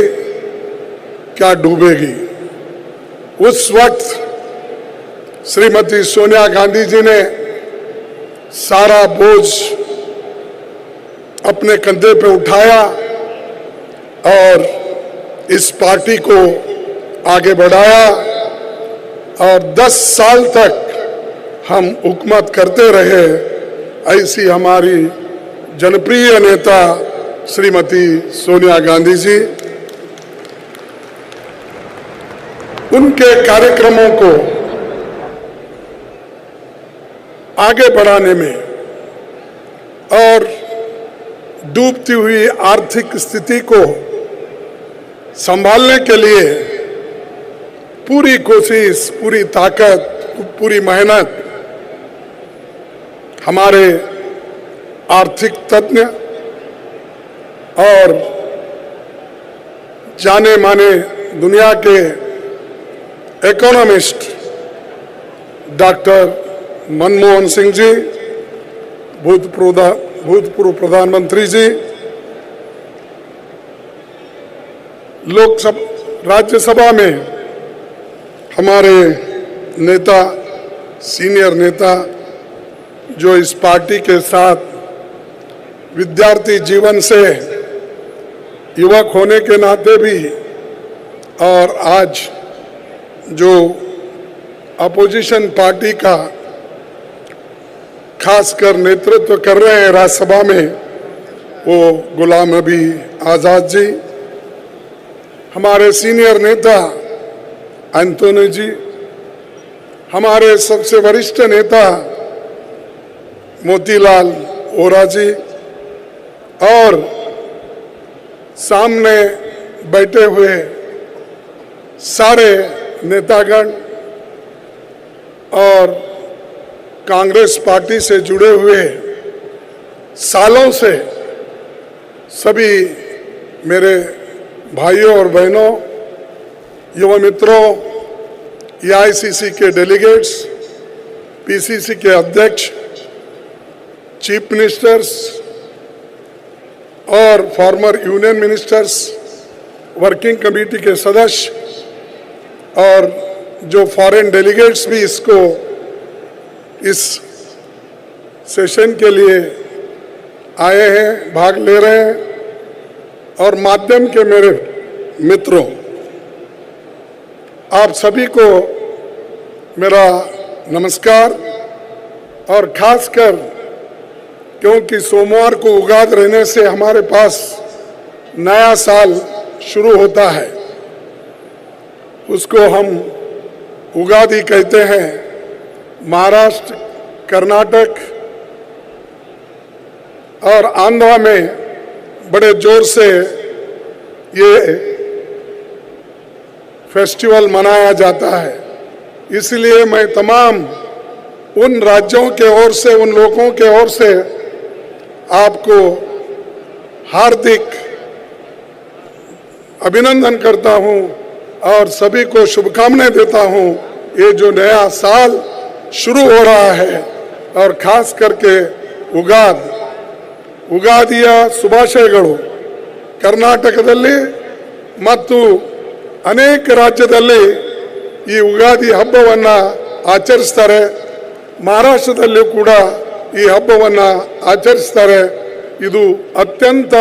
क्या डूबेगी। उस वक्त श्रीमती सोनिया गांधी जी ने सारा बोझ अपने कंधे पे उठाया और इस पार्टी को आगे बढ़ाया, और 10 साल तक हम हुकूमत करते रहे, ऐसी हमारी जनप्रिय नेता श्रीमती सोनिया गांधी जी, उनके कार्यक्रमों को आगे बढ़ाने में और डूबती हुई आर्थिक स्थिति को संभालने के लिए पूरी कोशिश, पूरी ताकत, पूरी मेहनत हमारे आर्थिक तज्ञ और जाने माने दुनिया के इकोनॉमिस्ट डॉक्टर मनमोहन सिंह जी, भूतपूर्व प्रधानमंत्री जी, राज्यसभा में हमारे नेता, सीनियर नेता, जो इस पार्टी के साथ विद्यार्थी जीवन से युवक होने के नाते भी और आज जो अपोजिशन पार्टी का खासकर नेतृत्व कर रहे हैं राज्यसभा में, वो गुलाम नबी आज़ाद जी, हमारे सीनियर नेता एंथोनी जी, हमारे सबसे वरिष्ठ नेता मोतीलाल वोरा जी और सामने बैठे हुए सारे नेतागण और कांग्रेस पार्टी से जुड़े हुए सालों से सभी मेरे भाइयों और बहनों, युवा मित्रों, एआईसीसी के डेलीगेट्स, पीसीसी के अध्यक्ष, चीफ मिनिस्टर्स और former union ministers, working committee के सदस्य और जो फॉरेन डेलीगेट्स भी इस सेशन के लिए आए हैं, भाग ले रहे हैं, और माध्यम के मेरे मित्रों, आप सभी को मेरा नमस्कार। और खासकर क्योंकि सोमवार को उगाद रहने से हमारे पास नया साल शुरू होता है, उसको हम उगादी कहते हैं। महाराष्ट्र, कर्नाटक और आंध्र में बड़े जोर से ये फेस्टिवल मनाया जाता है। इसलिए मैं तमाम उन राज्यों के ओर से, उन लोगों के ओर से आपको हार्दिक अभिनंदन करता हूं और सभी को शुभकामनाएं देता हूं। ये जो नया साल शुरू हो रहा है और खास करके ಉಗಾದಿಯ ಶುಭಾಶಯಗಳು ಕರ್ನಾಟಕದಲ್ಲಿ ಮತ್ತು ಅನೇಕ ರಾಜ್ಯದಲ್ಲಿ ಈ ಉಗಾದಿ ಹಬ್ಬವನ್ನು ಆಚರಿಸ್ತಾರೆ. ಮಹಾರಾಷ್ಟ್ರದಲ್ಲಿಯೂ ಕೂಡ ಈ ಹಬ್ಬವನ್ನು ಆಚರಿಸ್ತಾರೆ. ಇದು ಅತ್ಯಂತ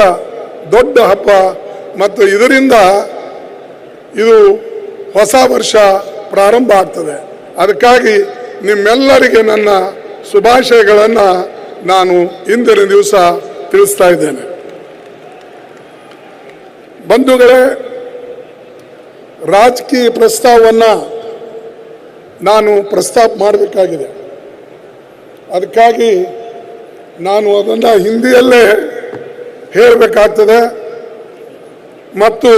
ದೊಡ್ಡ ಹಬ್ಬ ಮತ್ತು ಇದರಿಂದ ಇದು ಹೊಸ ವರ್ಷ ಪ್ರಾರಂಭ ಆಗ್ತದೆ. ಅದಕ್ಕಾಗಿ ನಿಮ್ಮೆಲ್ಲರಿಗೆ ನನ್ನ ಶುಭಾಶಯಗಳನ್ನು ನಾನು ಇಂದಿನ ದಿವಸ ತಿಳಿಸ್ತಾ ಇದ್ದೇನೆ. ಬಂಧುಗಳೇ, ರಾಜಕೀಯ ಪ್ರಸ್ತಾವವನ್ನು ನಾನು ಪ್ರಸ್ತಾಪ ಮಾಡಬೇಕಾಗಿದೆ. ಅದಕ್ಕಾಗಿ ನಾನು ಅದನ್ನು ಹಿಂದಿಯಲ್ಲೇ ಹೇಳಬೇಕಾಗ್ತದೆ ಮತ್ತು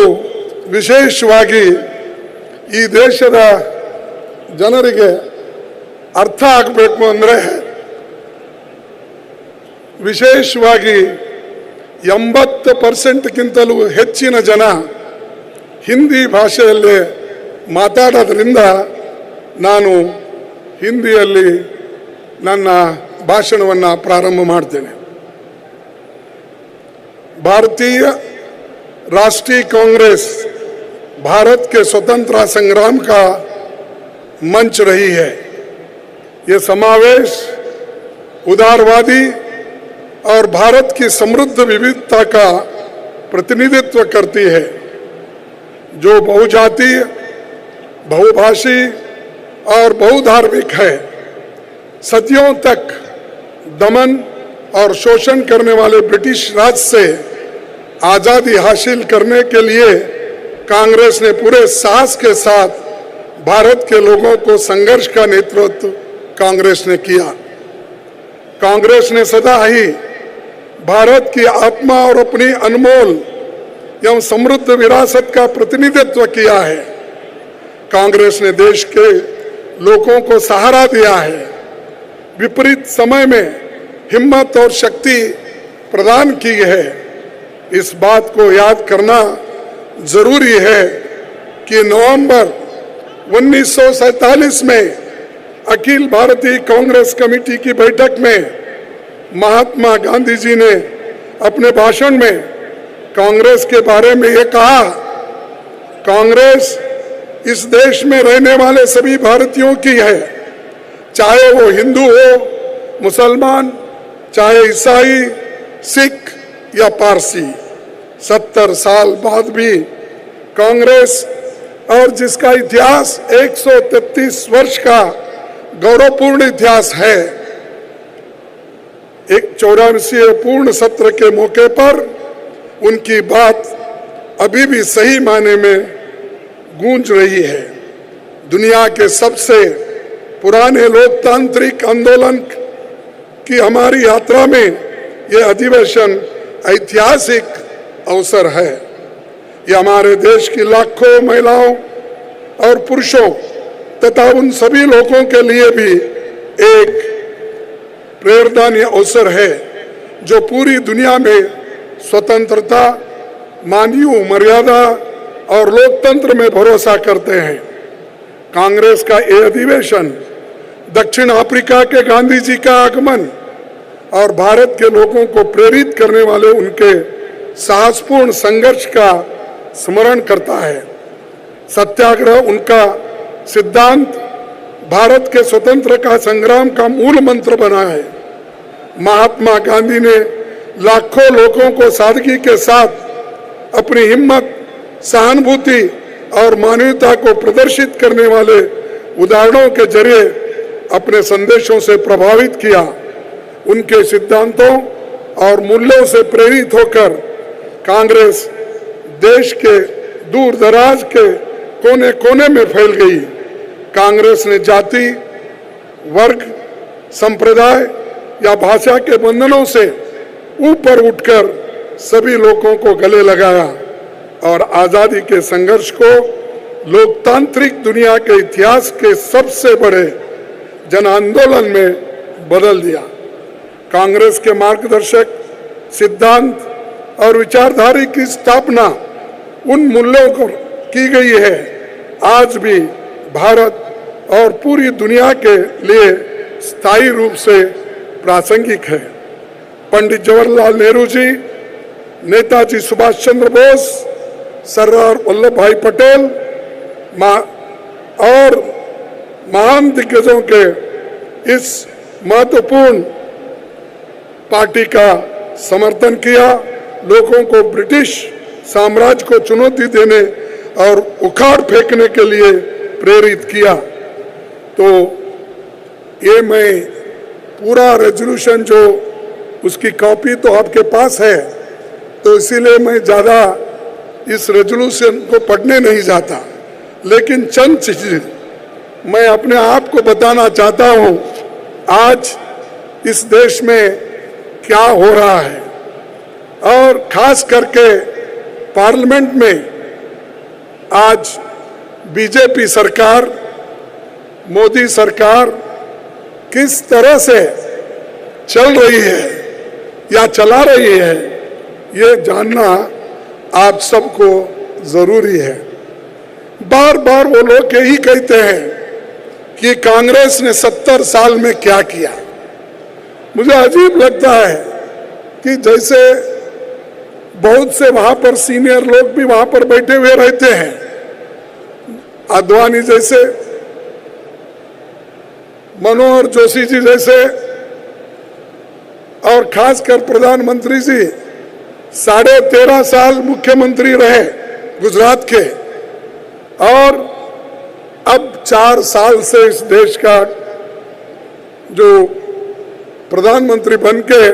ವಿಶೇಷವಾಗಿ ಈ ದೇಶದ ಜನರಿಗೆ ಅರ್ಥ ಆಗಬೇಕು ಅಂದರೆ ವಿಶೇಷವಾಗಿ 80%ಕ್ಕಿಂತಲೂ ಹೆಚ್ಚಿನ ಜನ ಹಿಂದಿ ಭಾಷೆಯಲ್ಲಿ ಮಾತಾಡೋದ್ರಿಂದ ನಾನು ಹಿಂದಿಯಲ್ಲಿ ನನ್ನ ಭಾಷಣವನ್ನು ಪ್ರಾರಂಭ ಮಾಡ್ತೇನೆ. भारतीय राष्ट्रीय कांग्रेस भारत के स्वतंत्रता संग्राम का मंच रही है. ये समावेश उदारवादी और भारत की समृद्ध विविधता का प्रतिनिधित्व करती है, जो बहुजातीय, बहुभाषी और बहुधार्मिक है. सदियों तक दमन और शोषण करने वाले ब्रिटिश राज से आजादी हासिल करने के लिए कांग्रेस ने पूरे साहस के साथ भारत के लोगों को संघर्ष का नेतृत्व कांग्रेस ने किया। कांग्रेस ने सदा ही भारत की आत्मा और अपनी अनमोल एवं समृद्ध विरासत का प्रतिनिधित्व किया है। कांग्रेस ने देश के लोगों को सहारा दिया है, विपरीत समय में हिम्मत और शक्ति प्रदान की है। इस बात को याद करना जरूरी है कि नवंबर 1947 में अखिल भारतीय कांग्रेस कमेटी की बैठक में महात्मा गांधी जी ने अपने भाषण में कांग्रेस के बारे में ये कहा, कांग्रेस इस देश में रहने वाले सभी भारतीयों की है, चाहे वो हिंदू हो, मुसलमान, चाहे ईसाई, सिख या पारसी। 70 साल बाद भी कांग्रेस और जिसका इतिहास 133 वर्ष का गौरवपूर्ण इतिहास है, एक 84वें पूर्ण सत्र के मौके पर उनकी बात अभी भी सही मायने में गूंज रही है। दुनिया के सबसे पुराने लोकतांत्रिक आंदोलन की हमारी यात्रा में यह अधिवेशन ऐतिहासिक अवसर है। यह हमारे देश की लाखों महिलाओं और पुरुषों तथा उन सभी लोगों के लिए भी एक प्रेरणादायी अवसर है जो पूरी दुनिया में स्वतंत्रता, मानवीय मर्यादा और लोकतंत्र में भरोसा करते हैं। कांग्रेस का यह अधिवेशन दक्षिण अफ्रीका के गांधी जी का आगमन और भारत के लोगों को प्रेरित करने वाले उनके साहसपूर्ण संघर्ष का स्मरण करता है। सत्याग्रह उनका सिद्धांत भारत के स्वतंत्र का संग्राम का मूल मंत्र बना है। महात्मा गांधी ने लाखों लोगों को सादगी के साथ अपनी हिम्मत, सहानुभूति और मानवता को प्रदर्शित करने वाले उदाहरणों के जरिए अपने संदेशों से प्रभावित किया। उनके सिद्धांतों और मूल्यों से प्रेरित होकर कांग्रेस देश के दूर दराज के कोने कोने में फैल गई। कांग्रेस ने जाति, वर्ग, संप्रदाय या भाषा के बंधनों से ऊपर उठकर सभी लोगों को गले लगाया और आजादी के संघर्ष को लोकतांत्रिक दुनिया के इतिहास के सबसे बड़े जन आंदोलन में बदल दिया। कांग्रेस के मार्गदर्शक सिद्धांत और विचारधारा की स्थापना उन मूल्यों को की गई है, आज भी भारत और पूरी दुनिया के लिए स्थायी रूप से प्रासंगिक है। पंडित जवाहरलाल नेहरू जी, नेताजी सुभाष चंद्र बोस, सरदार वल्लभ भाई पटेल और महान दिग्गजों के इस महत्वपूर्ण पार्टी का समर्थन किया, लोगों को ब्रिटिश साम्राज्य को चुनौती देने और उखाड़ फेंकने के लिए प्रेरित किया। तो ये मैं पूरा रेजोल्यूशन जो उसकी कॉपी तो आपके पास है, तो इसीलिए मैं ज़्यादा इस रेजोल्यूशन को पढ़ने नहीं जाता, लेकिन चंद चीजें मैं अपने आप को बताना चाहता हूँ। आज इस देश में क्या हो रहा है और खास करके पार्लियामेंट में आज बीजेपी सरकार, मोदी सरकार किस तरह से चल रही है या चला रही है, ये जानना आप सबको जरूरी है। बार बार वो लोग यही कहते हैं कि कांग्रेस ने 70 साल में क्या किया। मुझे अजीब लगता है कि जैसे बहुत से वहां पर सीनियर लोग भी वहां पर बैठे हुए रहते हैं, आडवाणी जैसे, मनोहर जोशी जी जैसे, और खासकर प्रधानमंत्री जी 13.5 साल मुख्यमंत्री रहे गुजरात के, और अब 4 साल से इस देश का जो प्रधानमंत्री बनके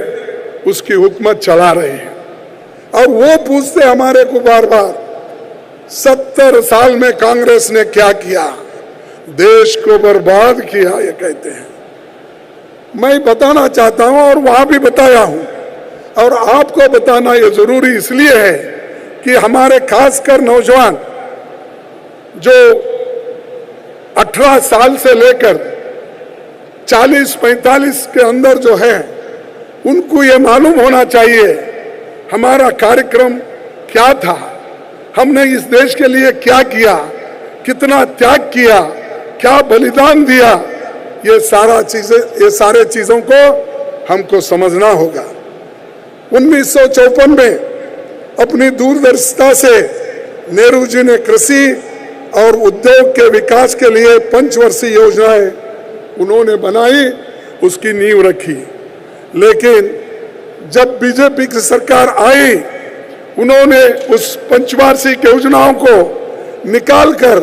उसकी हुकूमत चला रहे हैं। और वो पूछते हमारे को बार बार 70 साल में कांग्रेस ने क्या किया, देश को बर्बाद किया, ये कहते हैं। मैं बताना चाहता हूं और वहां भी बताया हूं, और आपको बताना ये जरूरी इसलिए है कि हमारे खासकर नौजवान जो 18 साल से लेकर 40-45 के अंदर जो है, उनको ये मालूम होना चाहिए हमारा कार्यक्रम क्या था, हमने इस देश के लिए क्या किया, कितना त्याग किया, क्या बलिदान दिया। ये सारे चीजों को हमको समझना होगा। 1954 में अपनी दूरदर्शिता से नेहरू जी ने कृषि और उद्योग के विकास के लिए पंचवर्षीय योजनाएं उन्होंने बनाई, उसकी नींव रखी। लेकिन जब बीजेपी की सरकार आई, उन्होंने उस पंचवार्षिक योजनाओं को निकालकर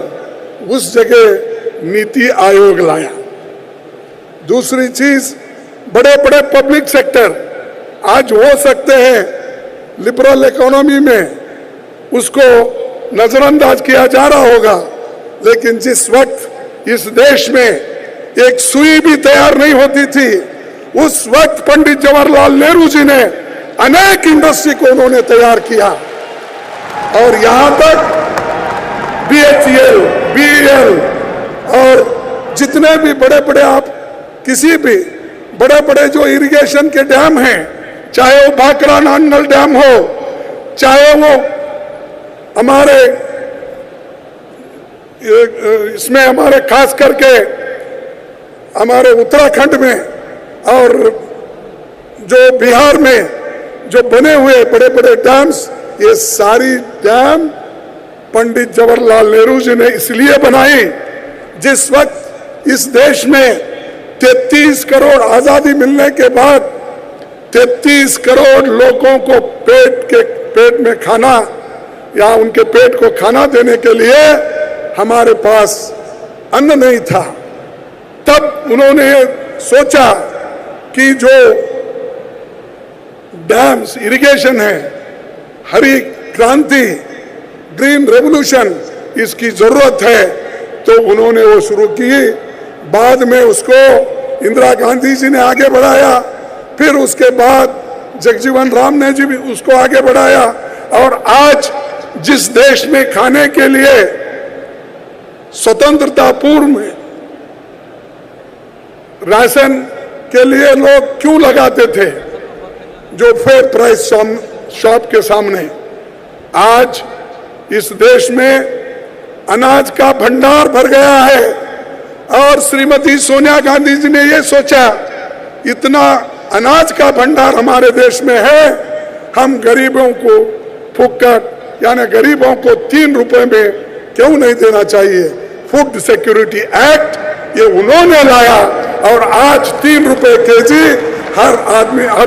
उस जगह नीति आयोग लाया। दूसरी चीज, बड़े बड़े पब्लिक सेक्टर आज हो सकते हैं लिबरल इकोनॉमी में, उसको नजरअंदाज किया जा रहा होगा, लेकिन जिस वक्त इस देश में एक सुई भी तैयार नहीं होती थी, उस वक्त पंडित जवाहरलाल नेहरू जी ने अनेक इंडस्ट्री को उन्होंने तैयार किया। और यहां तक BHEL, BEL और जितने भी बड़े बड़े, आप किसी भी बड़े बड़े जो इरिगेशन के डैम हैं, चाहे वो भाखड़ा नांगल डैम हो, चाहे वो हमारे इसमें हमारे खास करके हमारे उत्तराखंड में और जो बिहार में जो बने हुए बड़े बड़े डैम्स, ये सारी डैम पंडित जवाहरलाल नेहरू जी ने इसलिए बनाई, जिस वक्त इस देश में 33 करोड़ आजादी मिलने के बाद 33 करोड़ लोगों को पेट में खाना या उनके पेट को खाना देने के लिए हमारे पास अन्न नहीं था। तब उन्होंने सोचा कि जो डैम्स, इरिगेशन है, हरी क्रांति, ग्रीन रेवोल्यूशन, इसकी जरूरत है, तो उन्होंने वो शुरू की। बाद में उसको इंदिरा गांधी जी ने आगे बढ़ाया, फिर उसके बाद जगजीवन राम ने जी भी उसको आगे बढ़ाया, और आज जिस देश में खाने के लिए स्वतंत्रता पूर्व में राशन के लिए लोग क्यों लगाते थे, जो फेयर प्राइस शॉप के सामने, आज इस देश में अनाज का भंडार भर गया है। और श्रीमती सोनिया गांधी जी ने ये सोचा, इतना अनाज का भंडार हमारे देश में है, हम गरीबों को फुकट यानी गरीबों को 3 रुपए में क्यों नहीं देना चाहिए। फूड सिक्योरिटी एक्ट ये उन्होंने लाया, और आज 3 रुपए केजी हर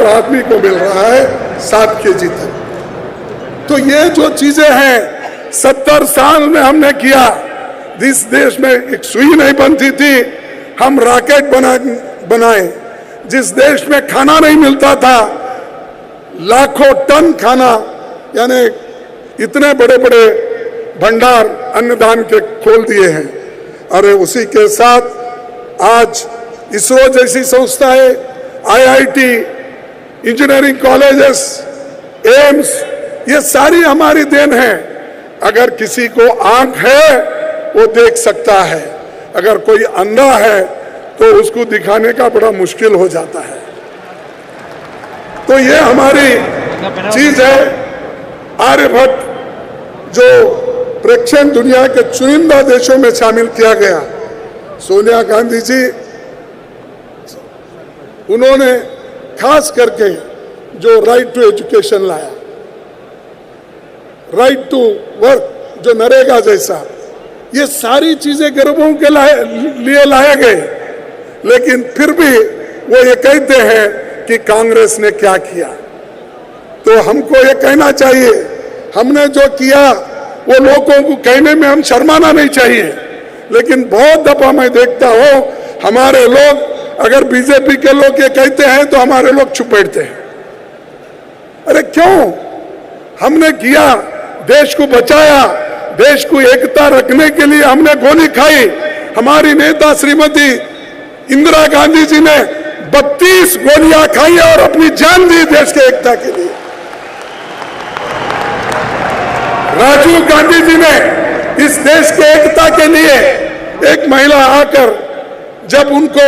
आदमी को मिल रहा है 7 केजी तक। तो ये जो चीजें हैं 70 साल में हमने किया। जिस देश में एक सुई नहीं बनती थी, हम रॉकेट बनाए। जिस देश में खाना नहीं मिलता था, लाखों टन खाना, यानी इतने बड़े बड़े भंडार अन्नदान के खोल दिए हैं। अरे उसी के साथ आज इसरो जैसी संस्थाएं, IIT, इंजीनियरिंग कॉलेजेस, एम्स, ये सारी हमारी देन है। अगर किसी को आंख है वो देख सकता है, अगर कोई अंधा है तो उसको दिखाने का बड़ा मुश्किल हो जाता है। तो ये हमारी चीज है। आर्यभट्ट जो प्रेक्षण दुनिया के चुनिंदा देशों में शामिल किया गया, सोनिया गांधी जी उन्होंने खास करके जो राइट टू एजुकेशन लाया, राइट टू वर्क जो नरेगा जैसा, ये सारी चीजें गरीबों के लिए लाए गए। लेकिन फिर भी वो ये कहते हैं कि कांग्रेस ने क्या किया। तो हमको ये कहना चाहिए, हमने जो किया वो लोगों को कहने में हम शर्माना नहीं चाहिए। लेकिन बहुत दफा मैं देखता हूं हमारे लोग, अगर बीजेपी के लोग ये कहते हैं तो हमारे लोग चुप बैठते हैं। अरे क्यों? हमने किया, देश को बचाया, देश को एकता रखने के लिए हमने गोली खाई। हमारी नेता श्रीमती इंदिरा गांधी जी ने 32 गोलियां खाई और अपनी जान दी देश के एकता के लिए। राजीव गांधी जी ने इस देश के एकता के लिए, एक महिला आकर जब उनको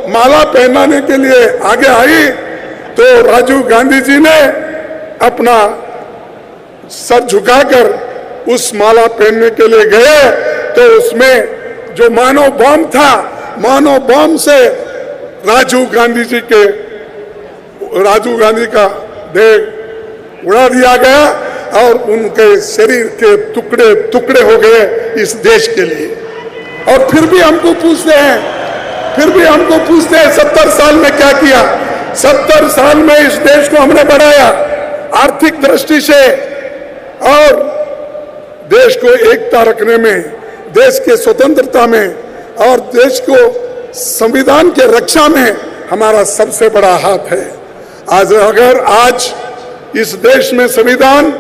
माला पहनाने के लिए आगे आई तो राजीव गांधी जी ने अपना सर झुकाकर उस माला पहनने के लिए गए तो उसमें जो मानव बम था, मानव बम से राजीव गांधी का देह उड़ा दिया गया और उनके शरीर के टुकड़े टुकड़े हो गए इस देश के लिए। और फिर भी हमको पूछते हैं 70 साल में क्या किया? 70 साल में इस देश को हमने बढ़ाया आर्थिक दृष्टि से और देश को एकता रखने में, देश के स्वतंत्रता में और देश को संविधान के रक्षा में हमारा सबसे बड़ा हाथ है। आज इस देश में संविधान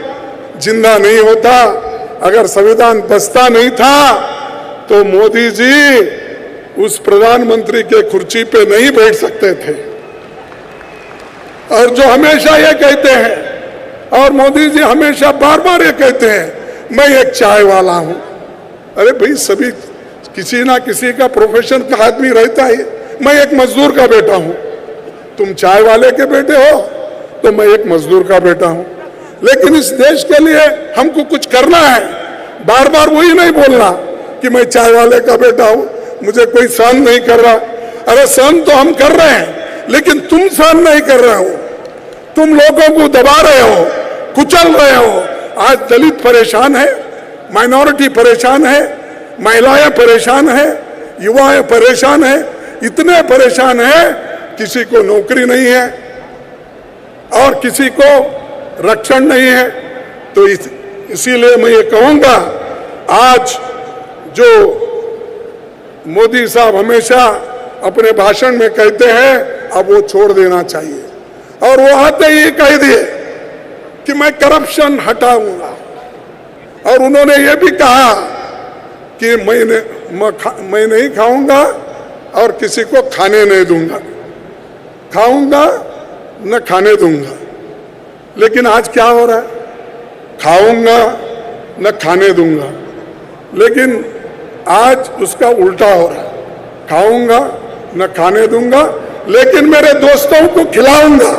जिंदा नहीं होता, अगर संविधान बचता नहीं था तो मोदी जी उस प्रधानमंत्री के कुर्सी पे नहीं बैठ सकते थे। और जो हमेशा ये कहते हैं, और मोदी जी हमेशा बार बार ये कहते हैं, मैं एक चाय वाला हूं। अरे भाई, सभी किसी ना किसी का प्रोफेशन का आदमी रहता है। मैं एक मजदूर का बेटा हूं, तुम चाय वाले के बेटे हो तो मैं एक मजदूर का बेटा हूं। लेकिन इस देश के लिए हमको कुछ करना है, बार बार वही नहीं बोलना कि मैं चाय वाले का बेटा हूं, मुझे कोई सहन नहीं कर रहा। अरे सहन तो हम कर रहे हैं, लेकिन तुम सहन नहीं कर रहे हो, तुम लोगों को दबा रहे हो, कुचल रहे हो। आज दलित परेशान है, माइनॉरिटी परेशान है, महिलाएं परेशान है, युवाएं परेशान है, इतने परेशान है, किसी को नौकरी नहीं है और किसी को रक्षण नहीं है। तो इसीलिए मैं ये कहूंगा, आज जो मोदी साहब हमेशा अपने भाषण में कहते हैं, अब वो छोड़ देना चाहिए। और वो आते ही कह दिए कि मैं करप्शन हटाऊंगा। और उन्होंने ये भी कहा कि मैं नहीं खाऊंगा और किसी को खाने नहीं दूंगा, खाऊंगा न खाने दूंगा। लेकिन आज क्या हो रहा है? खाऊंगा न खाने दूंगा, लेकिन आज उसका उल्टा हो रहा है। खाऊंगा न खाने दूंगा, लेकिन मेरे दोस्तों को खिलाऊंगा।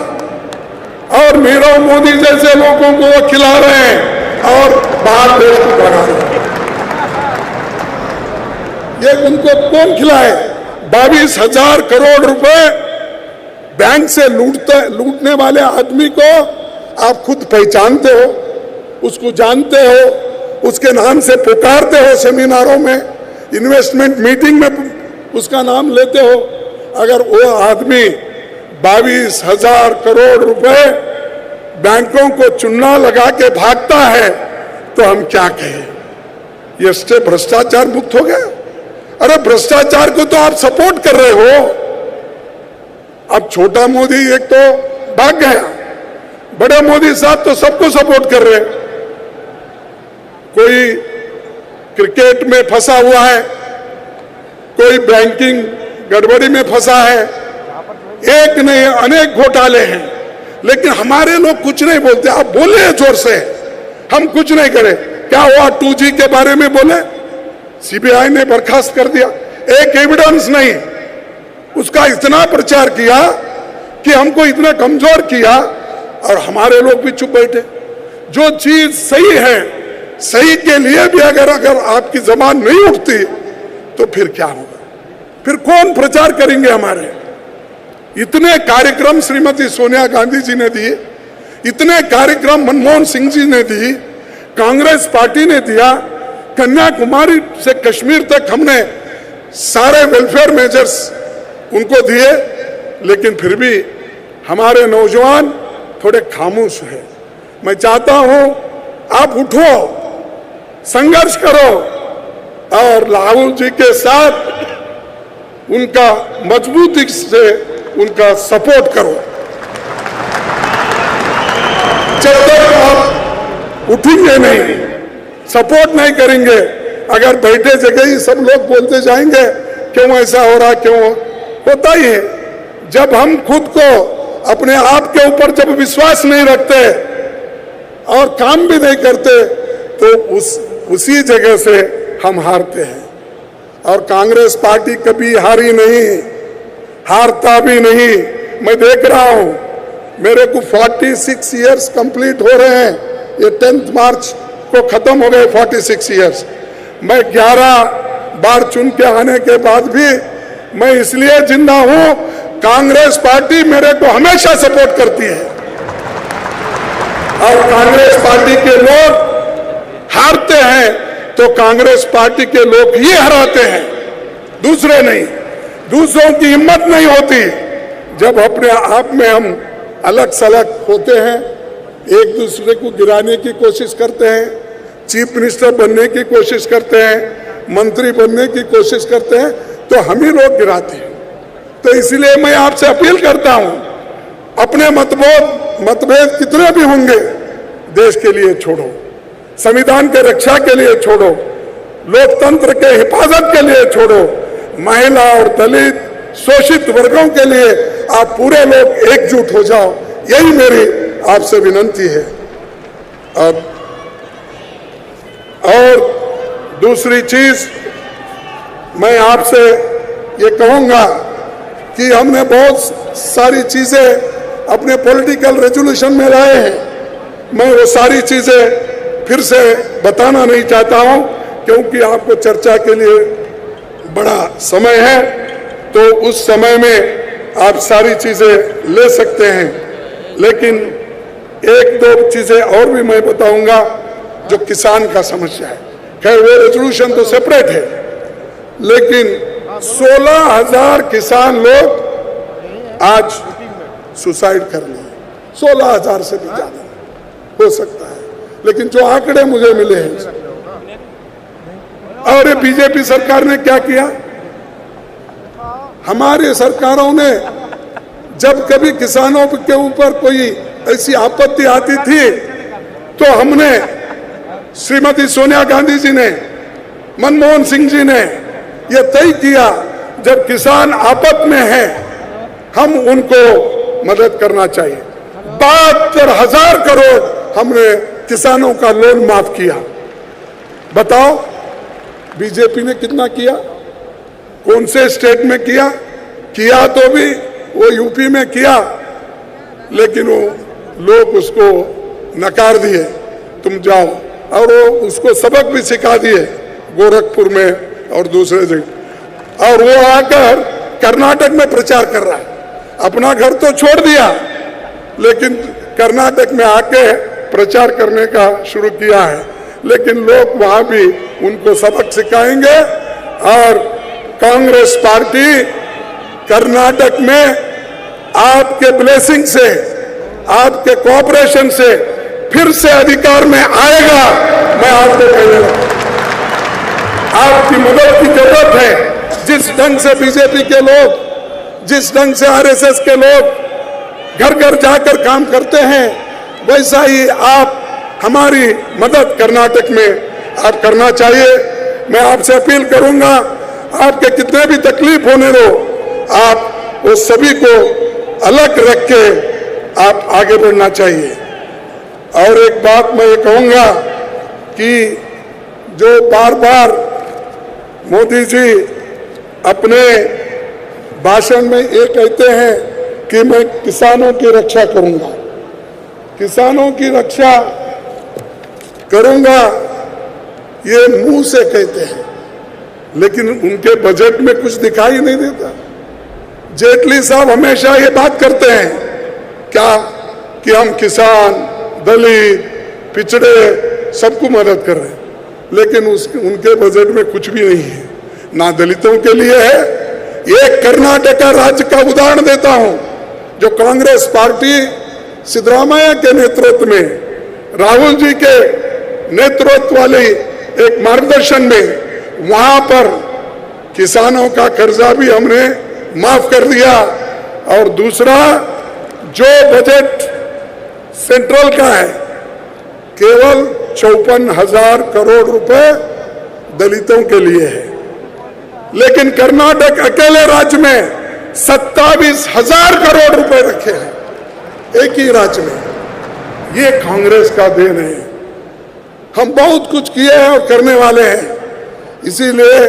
और नीरव मोदी जैसे लोगों को वो खिला रहे हैं और बाहर देश को भगा रहे हैं। ये उनको कौन खिलाए? 22,000 करोड़ रुपए बैंक से लूटने वाले आदमी को आप खुद पहचानते हो, उसको जानते हो, उसके नाम से पुकारते हो, सेमिनारों में, इन्वेस्टमेंट मीटिंग में उसका नाम लेते हो। अगर वो आदमी 22,000 करोड़ रुपए बैंकों को चुन्ना लगा के भागता है तो हम क्या कहें? ये स्टेप भ्रष्टाचार मुक्त हो गया। अरे भ्रष्टाचार को तो आप सपोर्ट कर रहे हो। अब छोटा मोदी एक तो भाग गया, बड़े मोदी साहब तो सबको सपोर्ट कर रहे हैं। कोई क्रिकेट में फंसा हुआ है, कोई बैंकिंग गड़बड़ी में फंसा है, एक नहीं अनेक घोटाले हैं, लेकिन हमारे लोग कुछ नहीं बोलते। आप बोले जोर से, हम कुछ नहीं करें। क्या हुआ? 2G के बारे में बोले, सीबीआई ने बर्खास्त कर दिया, एक एविडेंस नहीं। उसका इतना प्रचार किया कि हमको इतना कमजोर किया और हमारे लोग भी चुप बैठे। जो चीज सही है, सही के लिए भी अगर आपकी जबान नहीं उठती तो फिर क्या होगा? फिर कौन प्रचार करेंगे हमारे? इतने कार्यक्रम श्रीमती सोनिया गांधी जी ने दिए, इतने कार्यक्रम मनमोहन सिंह जी ने दी, कांग्रेस पार्टी ने दिया, कन्याकुमारी से कश्मीर तक हमने सारे वेलफेयर मेजर्स उनको दिए, लेकिन फिर भी हमारे नौजवान थोड़े खामोश हैं। मैं चाहता हूं आप उठो, संघर्ष करो और राहुल जी के साथ उनका मजबूती से उनका सपोर्ट करो। जब तक आप उठेंगे नहीं, सपोर्ट नहीं करेंगे, अगर बैठे जगह ही सब लोग बोलते जाएंगे क्यों ऐसा हो रहा, क्यों होता ही है। जब हम खुद को अपने आप के ऊपर जब विश्वास नहीं रखते और काम भी नहीं करते तो उसी जगह से हम हारते हैं। और कांग्रेस पार्टी कभी हारी नहीं, हारता भी नहीं। मैं देख रहा हूं, मेरे को 46 इयर्स कंप्लीट हो रहे हैं, ये 10 मार्च को खत्म हो गए 46 इयर्स। मैं 11 बार चुन के आने के बाद भी मैं इसलिए जिंदा हूं, कांग्रेस पार्टी मेरे को हमेशा सपोर्ट करती है। और कांग्रेस पार्टी के लोग हारते हैं तो कांग्रेस पार्टी के लोग ही हराते हैं, दूसरे नहीं। दूसरों की हिम्मत नहीं होती। जब अपने आप में हम अलग सलग होते हैं, एक दूसरे को गिराने की कोशिश करते हैं, चीफ मिनिस्टर बनने की कोशिश करते हैं, मंत्री बनने की कोशिश करते हैं, तो हम ही लोग गिराते हैं। तो इसलिए मैं आपसे अपील करता हूं, अपने मतभेद कितने भी होंगे, देश के लिए छोड़ो, संविधान के रक्षा के लिए छोड़ो, लोकतंत्र के हिफाजत के लिए छोड़ो, महिला और दलित शोषित वर्गों के लिए आप पूरे लोग एकजुट हो जाओ, यही मेरी आपसे विनती है। और दूसरी चीज मैं आपसे ये कहूंगा कि हमने बहुत सारी चीजें अपने पॉलिटिकल रेजोल्यूशन में लाए हैं। मैं वो सारी चीजें फिर से बताना नहीं चाहता हूं, क्योंकि आपको चर्चा के लिए बड़ा समय है, तो उस समय में आप सारी चीजें ले सकते हैं। लेकिन एक दो चीजें और भी मैं बताऊंगा जो किसान का समस्या है। खैर वो रेजोल्यूशन तो सेपरेट है, लेकिन 16,000 किसान लोग आज सुसाइड कर लिए, 16,000 से भी ज्यादा हो सकता है, लेकिन जो आंकड़े मुझे मिले हैं। और ये बीजेपी सरकार ने क्या किया? हमारी सरकारों ने जब कभी किसानों के ऊपर कोई ऐसी आपत्ति आती थी तो हमने, श्रीमती सोनिया गांधी जी ने, मनमोहन सिंह जी ने यह तय किया, जब किसान आपत में है हम उनको मदद करना चाहिए। 72,000 करोड़ हमने किसानों का लोन माफ किया। बताओ बीजेपी ने कितना किया? कौन से स्टेट में किया? किया तो भी वो यूपी में किया, लेकिन वो लोग उसको नकार दिए, तुम जाओ, और वो उसको सबक भी सिखा दिए गोरखपुर में और दूसरे जगह। और वो आकर कर्नाटक में प्रचार कर रहा है। अपना घर तो छोड़ दिया, लेकिन कर्नाटक में आके प्रचार करने का शुरू किया है। लेकिन लोग वहां भी उनको सबक सिखाएंगे। और कांग्रेस पार्टी कर्नाटक में आपके ब्लेसिंग से, आपके कोऑपरेशन से फिर से अधिकार में आएगा। मैं आपको कहने लगा, आपकी मदद की जरूरत है। जिस ढंग से बीजेपी के लोग, जिस ढंग से आरएसएस के लोग घर घर जाकर काम करते हैं, वैसा ही आप हमारी मदद कर्नाटक में आप करना चाहिए। मैं आपसे अपील करूंगा, आपके कितने भी तकलीफ होने दो, आप वो सभी को अलग रख के आप आगे बढ़ना चाहिए। और एक बात मैं ये कहूंगा कि जो बार बार मोदी जी अपने भाषण में ये कहते हैं कि मैं किसानों की रक्षा करूंगा, किसानों की रक्षा करूंगा, ये मुंह से कहते हैं, लेकिन उनके बजट में कुछ दिखाई नहीं देता। जेटली साहब हमेशा ये बात करते हैं क्या कि हम किसान, दलित, पिछड़े सबको मदद कर रहे हैं, लेकिन उनके बजट में कुछ भी नहीं है, ना दलितों के लिए है। एक कर्नाटक राज्य का उदाहरण देता हूं, जो कांग्रेस पार्टी सिद्धरामैया के नेतृत्व में, राहुल जी के नेतृत्व वाली एक मार्गदर्शन में, वहां पर किसानों का कर्जा भी हमने माफ कर दिया। और दूसरा, जो बजट सेंट्रल का है, केवल 54,000 करोड़ रुपए दलितों के लिए है। लेकिन कर्नाटक अकेले राज्य में 27,000 करोड़ रुपए रखे हैं एक ही राज्य में। ये कांग्रेस का देन है। हम बहुत कुछ किए हैं और करने वाले हैं। इसीलिए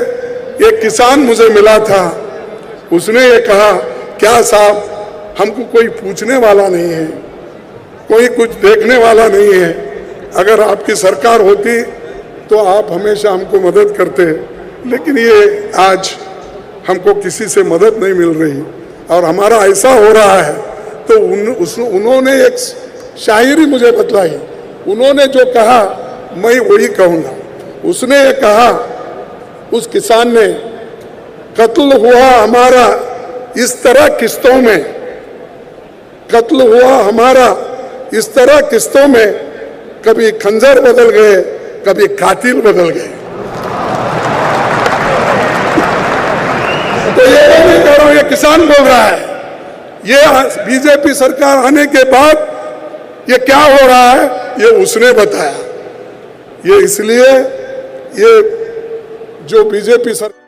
एक किसान मुझे मिला था, उसने ये कहा, क्या साहब, हमको कोई पूछने वाला नहीं है, कोई कुछ देखने वाला नहीं है। अगर आपकी सरकार होती तो आप हमेशा हमको मदद करते, लेकिन ये आज हमको किसी से मदद नहीं मिल रही और हमारा ऐसा हो रहा है। तो उन्होंने एक शायरी मुझे बतलाई। उन्होंने जो कहा मैं वही कहूँगा। उसने ये कहा, उस किसान ने, कत्ल हुआ हमारा इस तरह किस्तों में, कत्ल हुआ हमारा इस तरह किस्तों में, कभी खंजर बदल गए, कभी कातिल बदल गए। तो ये मैं नहीं कह रहा हूं, ये किसान बोल रहा है। ये बीजेपी सरकार आने के बाद ये क्या हो रहा है, ये उसने बताया। ये इसलिए, ये जो बीजेपी सरकार